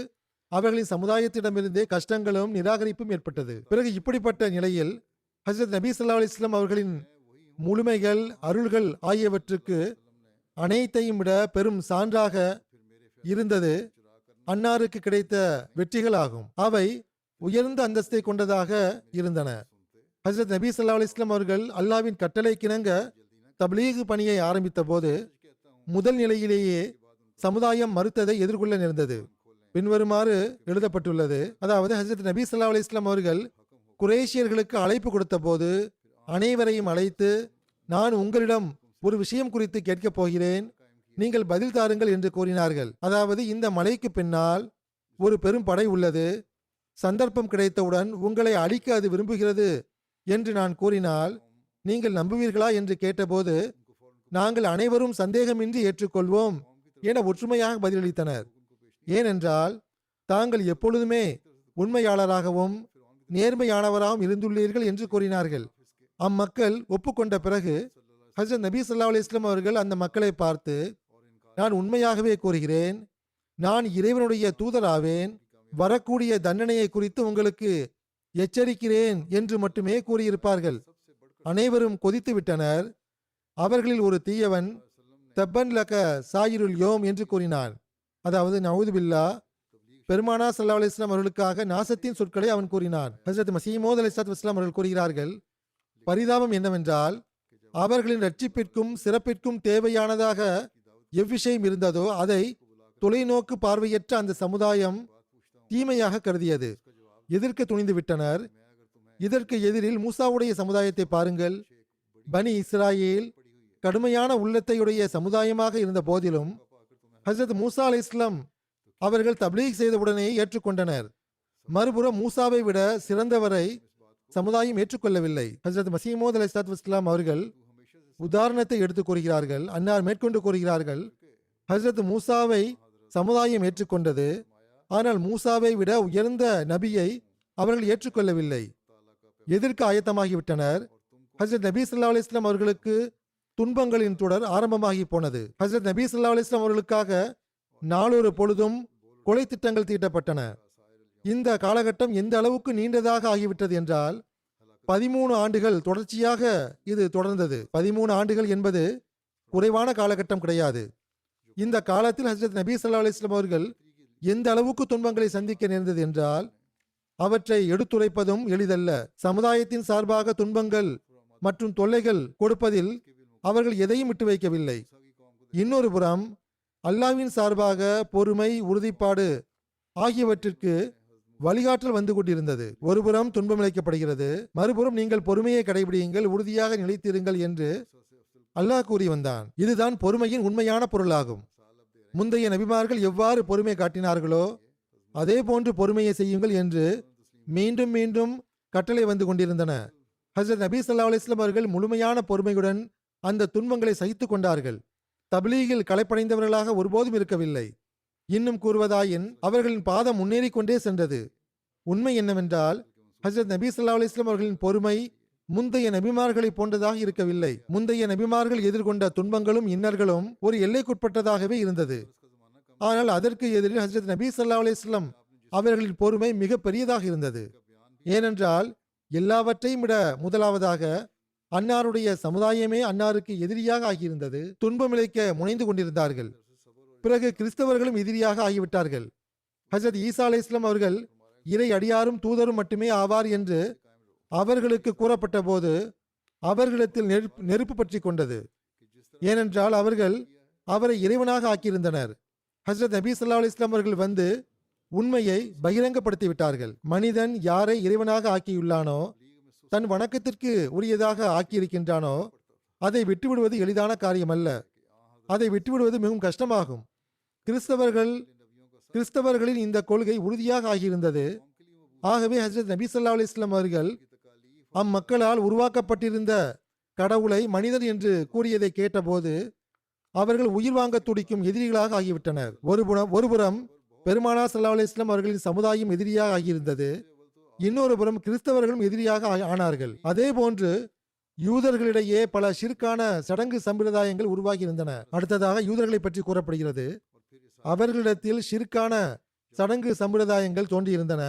அவர்களின் சமுதாயத்திடமிருந்தே கஷ்டங்களும் நிராகரிப்பும் ஏற்பட்டது. பிறகு இப்படிப்பட்ட நிலையில் ஹஜ்ரத் நபி ஸல்லல்லாஹு அலைஹி வஸல்லம் அவர்களின் முழுமைகள், அருள்கள் ஆகியவற்றுக்கு அனைத்தையும் விட பெரும் சான்றாக இருந்தது அன்னாருக்கு கிடைத்த வெற்றிகள் ஆகும். அவை உயர்ந்த அந்தஸ்தை கொண்டதாக இருந்தன. ஹஜ்ரத் நபி ஸல்லல்லாஹு அலைஹி வஸல்லம் அவர்கள் அல்லாஹ்வின் கட்டளைக்கிணங்க தப்லீக் பணியை ஆரம்பித்த போது முதல் நிலையிலேயே சமுதாயம் மறுத்ததை எதிர்கொள்ள நேர்ந்தது. பின்வருமாறு எழுதப்பட்டுள்ளது. அதாவது ஹஜ்ரத் நபி ஸல்லல்லாஹு அலைஹி வஸல்லம் அவர்கள் குரேஷியர்களுக்கு அழைப்பு கொடுத்த போது அனைவரையும் அழைத்து, நான் உங்களிடம் ஒரு விஷயம் குறித்து கேட்கப் போகிறேன், நீங்கள் பதில் தாருங்கள் என்று கூறினார்கள். அதாவது, இந்த மலைக்கு பின்னால் ஒரு பெரும் படை உள்ளது, சந்தர்ப்பம் கிடைத்தவுடன் உங்களை அழிக்க அது விரும்புகிறது என்று நான் கூறினால் நீங்கள் நம்புவீர்களா என்று கேட்டபோது, நாங்கள் அனைவரும் சந்தேகமின்றி ஏற்றுக்கொள்வோம் என ஒற்றுமையாக பதிலளித்தனர். ஏனென்றால் தாங்கள் எப்பொழுதுமே உண்மையாளராகவும் நேர்மையானவராகவும் இருந்துள்ளீர்கள் என்று கூறினார்கள். அம்மக்கள் ஒப்புக்கொண்ட பிறகு ஹஜ்ரத் நபி ஸல்லல்லாஹு அலைஹி வஸல்லம் அவர்கள் அந்த மக்களை பார்த்து, நான் உண்மையாகவே கூறுகிறேன், நான் இறைவனுடைய தூதராவேன், வரக்கூடிய தண்டனையை குறித்து உங்களுக்கு எச்சரிக்கிறேன் என்று மட்டுமே கூறியிருப்பார்கள். அனைவரும் கொதித்து விட்டனர். அவர்களில் ஒரு தீயவன் தப்பன் லக சாயிருல் யோம் என்று கூறினான். அதாவது, நவுது பில்லா, பெருமானா ஸல்லல்லாஹு அலைஹி வஸல்லம் அவர்களுக்காக நாசத்தின் சொற்களை அவன் கூறினான். ஹஜ்ரத் மஸீஹ் மவ்ஊத் அலைஹிஸ்ஸலாத்து வஸ்ஸலாம் அவர்கள் கூறுகிறார்கள், பரிதாபம் என்னவென்றால் அவர்களின் ரட்சிப்பிற்கும் சிறப்பிற்கும் தேவையானதாக எவ்விஷயம் இருந்ததோ அதை தொலைநோக்கு பார்வையற்ற அந்த சமுதாயம் தீமையாக கருதியது, எதிர்க்க துணிந்து விட்டனர். இதற்கு எதிரில் மூசாவுடைய சமுதாயத்தை பாருங்கள். பனி இஸ்ராயேல் கடுமையான உள்ளத்தையுடைய சமுதாயமாக இருந்த போதிலும் ஹஜ்ரத் மூசா அலைஹிஸ்ஸலாம் அவர்கள் தப்லீக் செய்தவுடனே ஏற்றுக்கொண்டனர். மறுபுறம் மூசாவை விட சிறந்தவரை சமுதாயம் ஏற்றுக்கொள்ளவில்லை. ஹஜ்ரத் மஸீஹ் மவ்ஊத் அலைஹிஸ்ஸலாத்து வஸ்ஸலாம் அவர்கள் உதாரணத்தை எடுத்து கூறுகிறார்கள். அன்னார் மேற்கொண்டு கூறுகிறார்கள், ஹஜ்ரத் மூசாவை சமுதாயம் ஏற்றுக்கொண்டது, ஆனால் மூசாவை விட உயர்ந்த நபியை அவர்கள் ஏற்றுக்கொள்ளவில்லை, எதிர்க்க ஆயத்தமாகிவிட்டனர். ஹஜ்ரத் நபி ஸல்லல்லாஹு அலைஹி வஸல்லம் அவர்களுக்கு துன்பங்களின் தொடர் ஆரம்பமாகி போனது. ஹஜ்ரத் நபி ஸல்லல்லாஹு அலைஹி வஸல்லம் அவர்களுக்காக நாளொரு பொழுதும் கொலை திட்டங்கள் தீட்டப்பட்டன. இந்த காலகட்டம் எந்த அளவுக்கு நீண்டதாக ஆகிவிட்டது என்றால் 13 ஆண்டுகள் தொடர்ச்சியாக இது தொடர்ந்தது. 13 ஆண்டுகள் என்பது குறைவான காலகட்டம் கிடையாது. இந்த காலத்தில் ஹஜ்ரத் நபி ஸல்லல்லாஹு அலைஹி வஸல்லம் அவர்கள் எந்த அளவுக்கு துன்பங்களை சந்திக்க நேர்ந்தது என்றால் அவற்றை எடுத்துரைப்பதும் எளிதல்ல. சமுதாயத்தின் சார்பாக துன்பங்கள் மற்றும் தொல்லைகள் கொடுப்பதில் அவர்கள் எதையும் விட்டு வைக்கவில்லை. இன்னொரு புறம் அல்லாஹ்வின் சார்பாக பொறுமை, உறுதிப்பாடு ஆகியவற்றிற்கு வழிகாட்டல் வந்து கொண்டிருந்தது. ஒருபுறம் துன்பம் இழைக்கப்படுகிறது, மறுபுறம் நீங்கள் பொறுமையை கடைபிடியுங்கள், உறுதியாக நிலைத்திருங்கள் என்று அல்லாஹ் கூறி வந்தான். இதுதான் பொறுமையின் உண்மையான பொருளாகும். முந்தைய நபிமார்கள் எவ்வாறு பொறுமை காட்டினார்களோ அதே போன்று பொறுமையை செய்யுங்கள் என்று மீண்டும் மீண்டும் கட்டளை வந்து கொண்டிருந்தன. ஹஜ்ரத் நபி ஸல்லல்லாஹு அலைஹி வஸல்லம் அவர்கள் முழுமையான பொறுமையுடன் அந்த துன்பங்களை சகித்துக் கொண்டார்கள். தப்லீகில் களைப்படைந்தவர்களாக ஒருபோதும் இருக்கவில்லை. இன்னும் கூறுவதாயின் அவர்களின் பாதம் முன்னேறி கொண்டே சென்றது. உண்மை என்னவென்றால் ஹஜ்ரத் நபி ஸல்லல்லாஹு அலைஹி வஸல்லம் அவர்களின் பொறுமை முந்தைய நபிமார்களைப் போன்றதாக இருக்கவில்லை. முந்தைய நபிமார்கள் எதிர்கொண்ட துன்பங்களும் இன்னல்களும் ஒரு எல்லைக்குட்பட்டதாகவே இருந்தது. ஆனால் அதற்கு எதிரில் ஹஜ்ரத் நபி ஸல்லல்லாஹு அலைஹி வஸல்லம் அவர்களின் பொறுமை மிக பெரியதாக இருந்தது. ஏனென்றால் எல்லாவற்றையும் விட முதலாவதாக அன்னாருடைய சமுதாயமே அன்னாருக்கு எதிரியாக ஆகியிருந்தது. துன்பமிழைக்க முனைந்து கொண்டிருந்தார்கள். பிறகு கிறிஸ்தவர்களும் எதிரியாக ஆகிவிட்டார்கள். ஹஜ்ரத் ஈசா அலைஹிஸ்ஸலாம் அவர்கள் இறை அடியாரும் தூதரும் மட்டுமே ஆவார் என்று அவர்களுக்கு கூறப்பட்ட போது அவர்களிடத்தில் நெருப்பு பற்றி கொண்டது. ஏனென்றால் அவர்கள் அவரை இறைவனாக ஆக்கியிருந்தனர். ஹஜ்ரத் நபி ஸல்லல்லாஹு அலைஹி வஸல்லம் அவர்கள் வந்து உண்மையை பகிரங்கப்படுத்தி விட்டார்கள். மனிதன் யாரை இறைவனாக ஆக்கியுள்ளானோ, தன் வணக்கத்திற்கு உரியதாக ஆக்கியிருக்கின்றானோ, அதை விட்டுவிடுவது எளிதான காரியமல்ல. அதை விட்டுவிடுவது மிகவும் கஷ்டமாகும். கிறிஸ்தவர்களின் இந்த கொள்கை உறுதியாக ஆகியிருந்தது. ஆகவே ஹஜ்ரத் நபி ஸல்லல்லாஹு அலைஹி வஸல்லம் அவர்கள் அம்மக்களால் உருவாக்கப்பட்டிருந்த கடவுளை மனிதர் என்று கூறியதை கேட்டபோது அவர்கள் உயிர் வாங்க துடிக்கும் எதிரிகளாக ஆகிவிட்டனர். ஒருபுறம் பெருமானார் ஸல்லல்லாஹு அலைஹி வஸல்லம் அவர்களின் சமுதாயம் எதிரியாக ஆகியிருந்தது. இன்னொரு புறம் கிறிஸ்தவர்களும் எதிரியாக ஆனார்கள். அதே போன்று யூதர்களிடையே பல ஷிர்கான சடங்கு சம்பிரதாயங்கள் உருவாகி இருந்தன. அடுத்ததாக யூதர்களை பற்றி கூறப்படுகிறது. அவர்களிடத்தில் ஷிர்கான சடங்கு சம்பிரதாயங்கள் தோன்றியிருந்தன.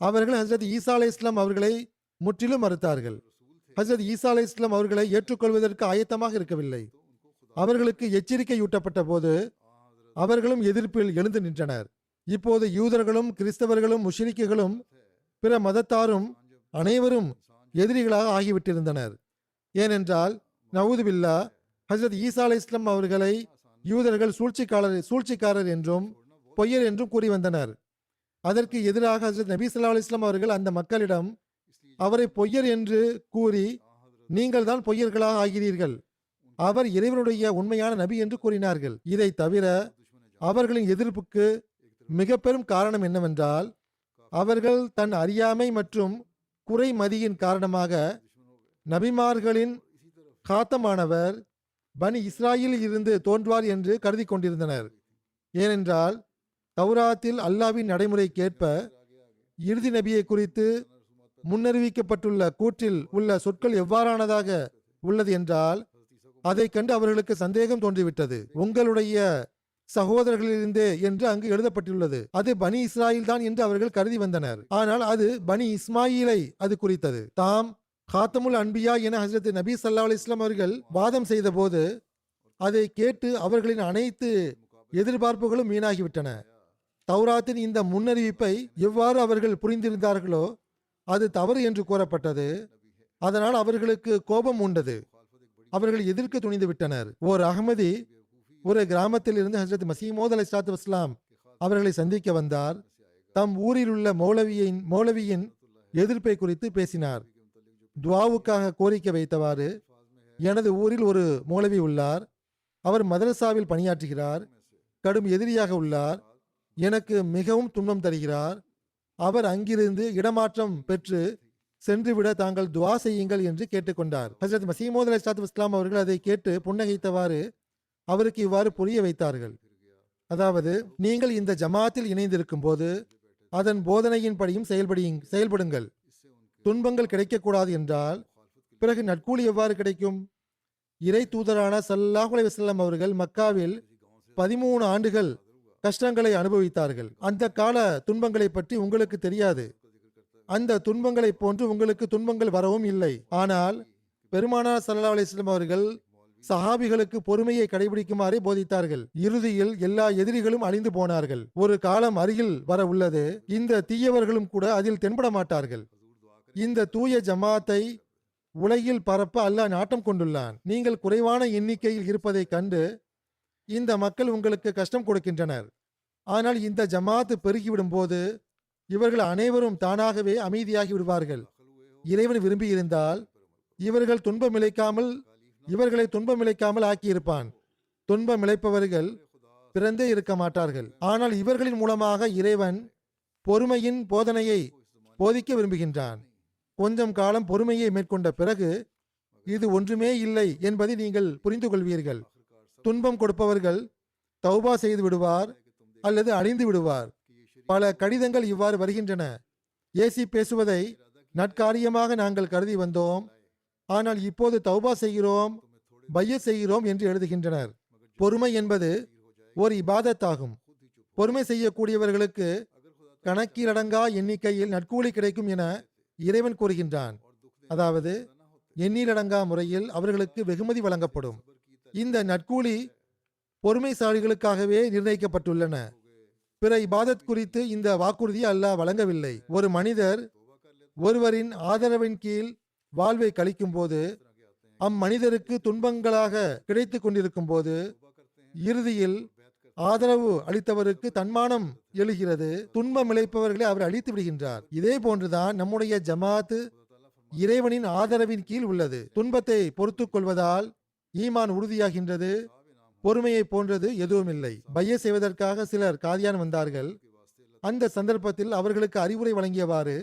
அவர்கள் ஹஜ்ரத் ஈசா அலைஹிஸ்ஸலாம் அவர்களை முற்றிலும் மறுத்தார்கள். ஹஜ்ரத் ஈசா அலைஹிஸ்ஸலாம் அவர்களை ஏற்றுக்கொள்வதற்கு ஆயத்தமாக இருக்கவில்லை. அவர்களுக்கு எச்சரிக்கையூட்டப்பட்ட போது அவர்களும் எதிர்ப்பில் எழுந்து நின்றனர். இப்போது யூதர்களும் கிறிஸ்தவர்களும் முஷ்ரிக்குகளும் பிற மதத்தாரும் அனைவரும் எதிரிகளாக ஆகிவிட்டிருந்தனர். ஏனென்றால் நவுது பில்லா, ஹஜ்ரத் ஈசா அலைஹிஸ்ஸலாம் அவர்களை யூதர்கள் சூழ்ச்சிக்காரர் என்றும் பொய்யர் என்றும் கூறி வந்தனர். அதற்கு எதிராக ஹஜ்ரத் நபி ஸல்லல்லாஹு அலைஹி வஸல்லம் அவர்கள் அந்த மக்களிடம் அவரை பொய்யர் என்று கூறி, நீங்கள் தான் பொய்யர்களாக ஆகிறீர்கள், அவர் இறைவனுடைய உண்மையான நபி என்று கூறினார்கள். இதை தவிர அவர்களின் எதிர்ப்புக்கு மிக பெரும் காரணம் என்னவென்றால், அவர்கள் தன் அறியாமை மற்றும் குறைமதியின் காரணமாக நபிமார்களின் காத்தமானவர் பனி இஸ்ராயலில் இருந்து தோன்றுவார் என்று கருதி கொண்டிருந்தனர். ஏனென்றால் தௌராத்தில் அல்லாஹ்வின் நடைமுறைக்கேற்ப இறுதி நபியை குறித்து முன்னறிவிக்கப்பட்டுள்ள கூற்றில் உள்ள சொற்கள் எவ்வாறானதாக உள்ளது என்றால், அதை கண்டு அவர்களுக்கு சந்தேகம் தோன்றிவிட்டது. உங்களுடைய சகோதரர்களிலிருந்தே என்று அங்கு எழுதப்பட்டுள்ளது. அது பனி இஸ்ராயில் தான் என்று அவர்கள் கருதி வந்தனர். ஆனால் அது பனி இஸ்மாயிலை அது குறித்தது. தாம் காத்தமுல் அன்பியா என ஹஜ்ரத் நபி ஸல்லல்லாஹு அலைஹி வஸல்லம் அவர்கள் வாதம் செய்த போது அதை கேட்டு அவர்களின் அனைத்து எதிர்பார்ப்புகளும் வீணாகிவிட்டன. தௌராத்தின் இந்த முன்னறிவிப்பை எவ்வாறு அவர்கள் புரிந்திருந்தார்களோ அது தவறு என்று கூறப்பட்டது. அதனால் அவர்களுக்கு கோபம் உண்டது. அவர்கள் எதிர்க்க துணிந்து விட்டனர். ஓர் அகமதி ஒரு கிராமத்தில் இருந்து ஹஜ்ரத் மசீமோத் அலைஹிஸ்ஸலாத்து வஸ்ஸலாம் அவர்களை சந்திக்க வந்தார். தம் ஊரில் உள்ள மௌலவியின் எதிர்ப்பை குறித்து பேசினார். துவாவுக்காக கோரிக்கை வைத்தவாறு, எனது ஊரில் ஒரு மௌலவி உள்ளார், அவர் மதரசாவில் பணியாற்றுகிறார், கடும் எதிரியாக உள்ளார், எனக்கு மிகவும் துன்பம் தருகிறார், அவர் அங்கிருந்து இடமாற்றம் பெற்று சென்றுவிட தாங்கள் துவா செய்யுங்கள் என்று கேட்டுக்கொண்டார். ஹஜ்ரத் மசீமோத் அலைஹிஸ்ஸலாத்து வஸ்ஸலாம் அவர்கள் அதை கேட்டு புன்னகைத்தவாறு அவருக்கு இவ்வாறு புரிய வைத்தார்கள். அதாவது, நீங்கள் இந்த ஜமாத்தில் இணைந்திருக்கும் போது அதன் போதனையின்படியும் செயல்படுங்கள். துன்பங்கள் கிடைக்கக்கூடாது என்றால் பிறகு நற்கூலி எவ்வாறு கிடைக்கும்? இறை தூதரான ஸல்லல்லாஹு அலைஹி வஸல்லம் அவர்கள் மக்காவில் 13 ஆண்டுகள் கஷ்டங்களை அனுபவித்தார்கள். அந்த கால துன்பங்களை பற்றி உங்களுக்கு தெரியாது. அந்த துன்பங்களை போன்று உங்களுக்கு துன்பங்கள் வரவும் இல்லை. ஆனால் பெருமானார் ஸல்லல்லாஹு அலைஹி வஸல்லம் அவர்கள் சஹாபிகளுக்கு பொறுமையை கடைபிடிக்குமாறு போதித்தார்கள். இறுதியில் எல்லா எதிரிகளும் அழிந்து போனார்கள். ஒரு காலம் அருகில் வர உள்ளது. இந்த தீயவர்களும் கூட அதில் தென்பட மாட்டார்கள். இந்த தூய ஜமாத்தை உலகில் பரப்ப அல்லாஹ் நாட்டம் கொண்டுள்ளான். நீங்கள் குறைவான எண்ணிக்கையில் இருப்பதை கண்டு இந்த மக்கள் உங்களுக்கு கஷ்டம் கொடுக்கின்றனர். ஆனால் இந்த ஜமாத்து பெருகிவிடும் போது இவர்கள் அனைவரும் தானாகவே அமைதியாகி விடுவார்கள். இறைவன் விரும்பியிருந்தால் இவர்களை துன்பமிழைக்காமல் ஆக்கியிருப்பான். துன்பமிழைப்பவர்கள் பிறந்தே இருக்க மாட்டார்கள். ஆனால் இவர்களின் மூலமாக இறைவன் பொறுமையின் போதனையை போதிக்க விரும்புகின்றான். கொஞ்சம் காலம் பொறுமையை மேற்கொண்ட பிறகு இது ஒன்றுமே இல்லை என்பதை நீங்கள் புரிந்து கொள்வீர்கள். துன்பம் கொடுப்பவர்கள் தௌபா செய்து விடுவார் அல்லது அழிந்து விடுவார். பல கடிதங்கள் இவ்வாறு வருகின்றன. ஏசி பேசுவதை நற்காரியமாக நாங்கள் கருதி வந்தோம். ஆனால் இப்போது தௌபா செய்கிறோம், பையத் செய்கிறோம் என்று எழுதுகின்றனர். பொறுமை என்பது ஒரு இபாதத்தாகும். பொறுமை செய்யக்கூடியவர்களுக்கு கணக்கிலடங்கா எண்ணிக்கையில் நற்கூலி கிடைக்கும் என இறைவன் கூறுகின்றான். அதாவது எண்ணிலடங்கா முறையில் அவர்களுக்கு வெகுமதி வழங்கப்படும். இந்த நற்கூலி பொறுமைசாலிகளுக்காகவே நிர்ணயிக்கப்பட்டுள்ளன. பிற இபாதத் குறித்து இந்த வாக்குறுதி அல்லாஹ் வழங்கவில்லை. ஒரு மனிதர் ஒருவரின் ஆதரவின் கீழ் வாழ்வை கழிக்கும் போது, அம்மனிதருக்கு துன்பங்களாக கிடைத்து கொண்டிருக்கும் போது, இறுதியில் ஆதரவு அளித்தவருக்கு தன்மானம் எழுகிறது. துன்பம் இழைப்பவர்களை அவர் அழித்து விடுகின்றார். இதே போன்றுதான் நம்முடைய ஜமாத் இறைவனின் ஆதரவின் கீழ் உள்ளது. துன்பத்தை பொறுத்துக் கொள்வதால் ஈமான் உறுதியாகின்றது. பொறுமையை போன்றது எதுவும் இல்லை. பைய செய்வதற்காக சிலர் காதியான் வந்தார்கள். அந்த சந்தர்ப்பத்தில் அவர்களுக்கு அறிவுரை வழங்கியவாறு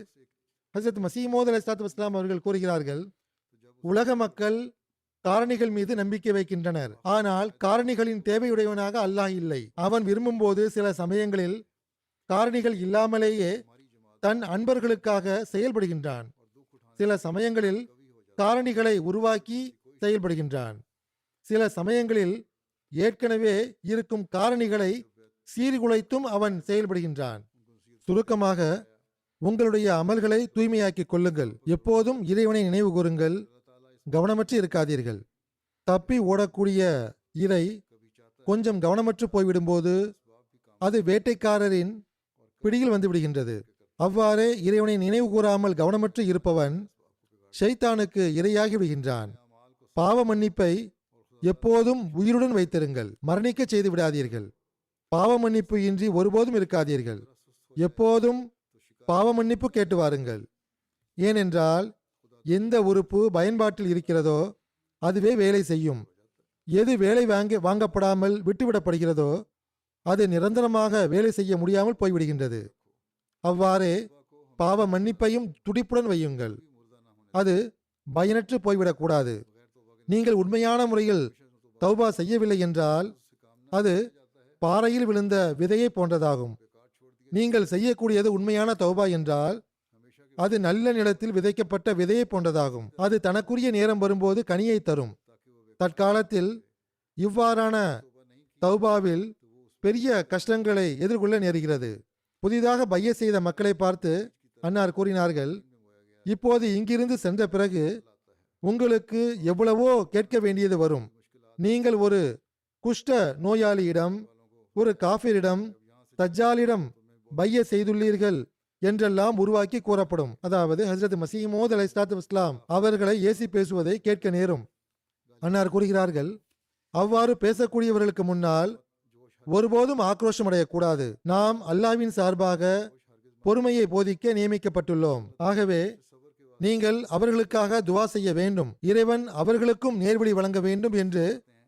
ஹஜ்ரத் மசீமோத் அலைஹிஸ்ஸலாத்து வஸ்ஸலாம் அவர்கள் கூறுகிறார்கள், உலக மக்கள் காரணிகள் மீது நம்பிக்கை வைக்கின்றனர். ஆனால் காரணிகளின் தேவையுடையவனாக அல்லாஹ் இல்லை. அவன் விரும்பும் போது சில சமயங்களில் காரணிகள் இல்லாமலேயே தன் அன்பர்களுக்காக செயல்படுகின்றான். சில சமயங்களில் காரணிகளை உருவாக்கி செயல்படுகின்றான். சில சமயங்களில் ஏற்கனவே இருக்கும் காரணிகளை சீர்குலைத்தும் அவன் செயல்படுகின்றான். சுருக்கமாக, உங்களுடைய அமல்களை தூய்மையாக்கிக் கொள்ளுங்கள். எப்போதும் இறைவனை நினைவு கூறுங்கள். கவனமற்று இருக்காதீர்கள். தப்பி ஓடக்கூடிய இரை கொஞ்சம் கவனமற்று போய்விடும்போது அது வேட்டைக்காரரின் பிடியில் வந்து விடுகின்றது. அவ்வாறே இறைவனை நினைவு கூறாமல் கவனமற்று இருப்பவன் ஷைத்தானுக்கு இரையாகி விடுகின்றான். பாவ மன்னிப்பை எப்போதும் உயிருடன் வைத்திருங்கள். மரணிக்க செய்து விடாதீர்கள். பாவ மன்னிப்பு இன்றி ஒருபோதும் இருக்காதீர்கள். எப்போதும் பாவ மன்னிப்பு கேட்டு வாருங்கள். ஏனென்றால் எந்த உறுப்பு பயன்பாட்டில் இருக்கிறதோ அதுவே வேலை செய்யும். எது வேலை வாங்கப்படாமல் விட்டுவிடப்படுகிறதோ அது நிரந்தரமாக வேலை செய்ய முடியாமல் போய்விடுகின்றது. அவ்வாறே பாவ மன்னிப்பையும் துடிப்புடன் வையுங்கள். அது பயனற்று போய்விடக்கூடாது. நீங்கள் உண்மையான முறையில் தௌபா செய்யவில்லை என்றால் அது பாறையில் விழுந்த விதையை போன்றதாகும். நீங்கள் செய்யக்கூடியது உண்மையான தௌபா என்றால் அது நல்ல நிலத்தில் விதைக்கப்பட்ட விதையை போன்றதாகும். அது தனக்குரிய நேரம் வரும்போது கனியை தரும். தற்காலத்தில் இவ்வாறான தௌபாவில் பெரிய கஷ்டங்களை எதிர்கொள்ள நேருகிறது. புதிதாக பைய செய்த மக்களை பார்த்து அன்னார் கூறினார்கள், இப்போது இங்கிருந்து சென்ற பிறகு உங்களுக்கு எவ்வளவோ கேட்க வேண்டியது வரும். நீங்கள் ஒரு குஷ்ட நோயாளியிடம், ஒரு காஃபிரிடம், தஜ்ஜாலிடம் பைய செய்துள்ளீர்கள் என்றெல்லாம் உருவாக்கி கூறப்படும். அதாவது ஹஜ்ரத் மசீமோத் அலைஹிஸ்ஸலாத்து வஸ்ஸலாம் அவர்களை ஏசி பேசுவதை கேட்க நேரும். அன்னார் கூறுகிறார்கள், அவ்வாறு பேசக்கூடியவர்களுக்கு முன்னால் ஒருபோதும் ஆக்ரோஷம் அடையக்கூடாது. நாம் அல்லாஹ்வின் சார்பாக பொறுமையை போதிக்க நியமிக்கப்பட்டுள்ளோம். ஆகவே நீங்கள் அவர்களுக்காக துவா செய்ய வேண்டும். இறைவன் அவர்களுக்கும் நேர்வழி வழங்க வேண்டும் என்று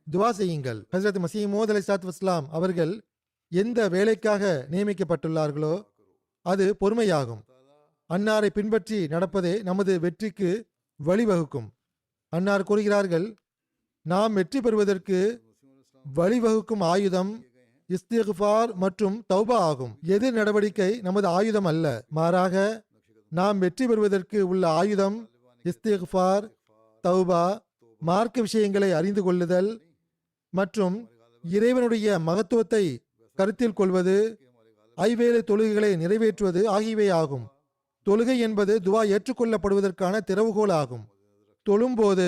துவா செய்யுங்கள். ஹஜ்ரத் மசீமோத் அலைஹிஸ்ஸலாத்து வஸ்ஸலாம் அவர்கள் எந்த வேலைக்காக நியமிக்கப்பட்டுள்ளார்களோ அது பொறுமையாகும். அன்னாரை பின்பற்றி நடப்பதே நமது வெற்றிக்கு வழிவகுக்கும். அன்னார் கூறுகிறார்கள், நாம் வெற்றி பெறுவதற்கு வழிவகுக்கும் ஆயுதம் இஸ்திக்ஃபார் மற்றும் தௌபா ஆகும். எதிர் நடவடிக்கை நமது ஆயுதம் அல்ல. மாறாக நாம் வெற்றி பெறுவதற்கு உள்ள ஆயுதம் இஸ்திக்ஃபார், தௌபா, மார்க்க விஷயங்களை அறிந்து கொள்ளுதல் மற்றும் இறைவனுடைய மகத்துவத்தை கருத்தில் கொள்வது, ஐவேளை தொழுகைகளை நிறைவேற்றுவது ஆகியவை ஆகும். தொழுகை என்பது துவா ஏற்றுக்கொள்ளப்படுவதற்கான திறவுகோல் ஆகும். தொழும்போது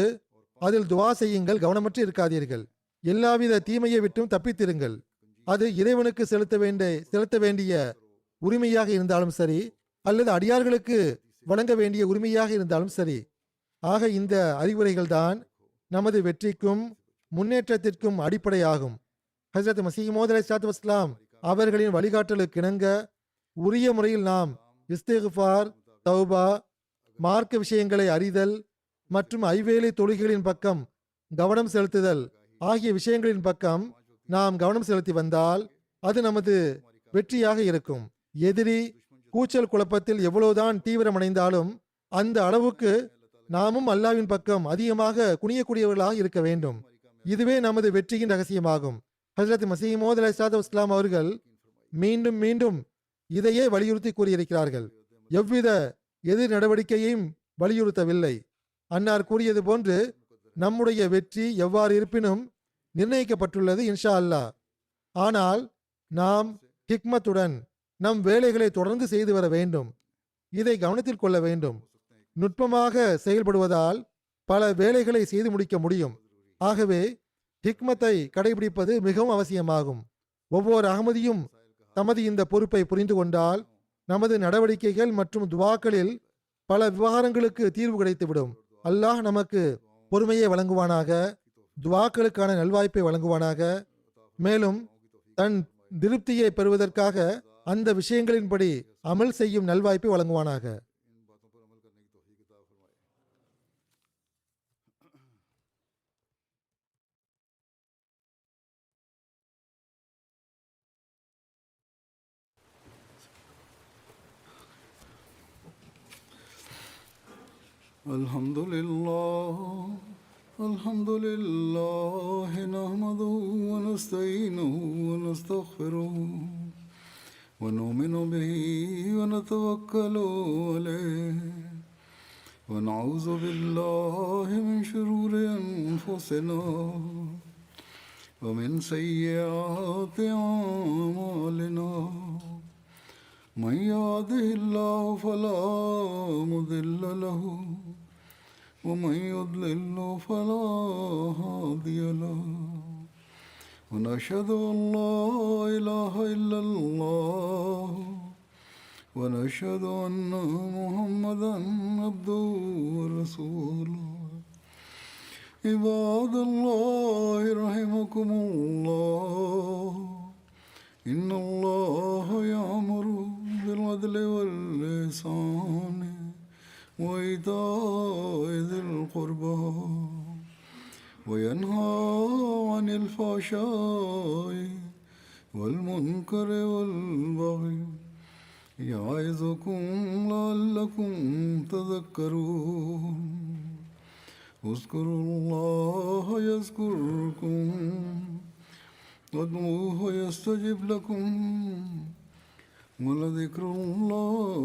அதில் துவா செய்யுங்கள். கவனமற்று இருக்காதீர்கள். எல்லாவித தீமையை விட்டும் தப்பித்திருங்கள். அது இறைவனுக்கு செலுத்த வேண்டிய உரிமையாக இருந்தாலும் சரி, அல்லது அடியார்களுக்கு வழங்க வேண்டிய உரிமையாக இருந்தாலும் சரி. ஆக இந்த அறிவுரைகள் தான் நமது வெற்றிக்கும் முன்னேற்றத்திற்கும் அடிப்படையாகும். ஹஜ்ரத் மசீமோத் அலைஹிஸ்ஸலாத்து வஸ்ஸலாம் அவர்களின் வழிகாட்டலுக்கு இணங்க உரிய முறையில் நாம் இஸ்திக்ஃபார், தௌபா, மார்க்க விஷயங்களை அறிதல் மற்றும் ஐவேளை தொழுகைகளின் பக்கம் கவனம் செலுத்துதல் ஆகிய விஷயங்களின் பக்கம் நாம் கவனம் செலுத்தி வந்தால் அது நமது வெற்றியாக இருக்கும். எதிரி கூச்சல் குழப்பத்தில் எவ்வளவுதான் தீவிரமடைந்தாலும் அந்த அளவுக்கு நாமும் அல்லாஹ்வின் பக்கம் அதிகமாக குனியக்கூடியவர்களாக இருக்க வேண்டும். இதுவே நமது வெற்றியின் ரகசியமாகும். ஹஜ்ரத் மசீமோத் அலைஹிஸ்ஸலாத்து வஸ்ஸலாம் அவர்கள் மீண்டும் மீண்டும் இதையே வலியுறுத்தி கூறியிருக்கிறார்கள். எவ்வித எதிர் நடவடிக்கையையும் வலியுறுத்தவில்லை. அன்னார் கூறியது போன்று நம்முடைய வெற்றி எவ்வாறு இருப்பினும் நிர்ணயிக்கப்பட்டுள்ளது இன்ஷா அல்லாஹ். ஆனால் நாம் ஹிக்மத்துடன் நம் வேலைகளை தொடர்ந்து செய்து வர வேண்டும். இதை கவனத்தில் கொள்ள வேண்டும். நுட்பமாக செயல்படுவதால் பல வேலைகளை செய்து முடிக்க முடியும். ஆகவே ஹிக்மத்தை கடைபிடிப்பது மிகவும் அவசியமாகும். ஒவ்வொரு அகமதியும் தமது இந்த பொறுப்பை புரிந்து கொண்டால் நமது நடவடிக்கைகள் மற்றும் துவாக்களில் பல விவகாரங்களுக்கு தீர்வு கிடைத்துவிடும். அல்லாஹ் நமக்கு பொறுமையை வழங்குவானாக, துவாக்களுக்கான நல்வாய்ப்பை வழங்குவானாக. மேலும் தன் திருப்தியை பெறுவதற்காக அந்த விஷயங்களின்படி அமல் செய்யும் நல்வாய்ப்பை வழங்குவானாக. الحمد لله الحمد لله نحمده ونستعينه ونستغفره ونؤمن به ونتوكل عليه ونعوذ بالله من شرور أنفسنا ومن سيئات أعمالنا من يهده الله فلا مضل له ومن يضلل فلا هادي له ونشهد أن لا إله إلا الله ونشهد أن محمدا عبده ورسوله عباد الله رحمكم الله إن الله يأمر بالعدل والإحسان وإيتاء ذي القربى وينهى عن الفحشاء والمنكر والبغي يعظكم لعلكم تذكرون اذكروا الله يذكركم وادعوه يستجب لكم ولذكر الله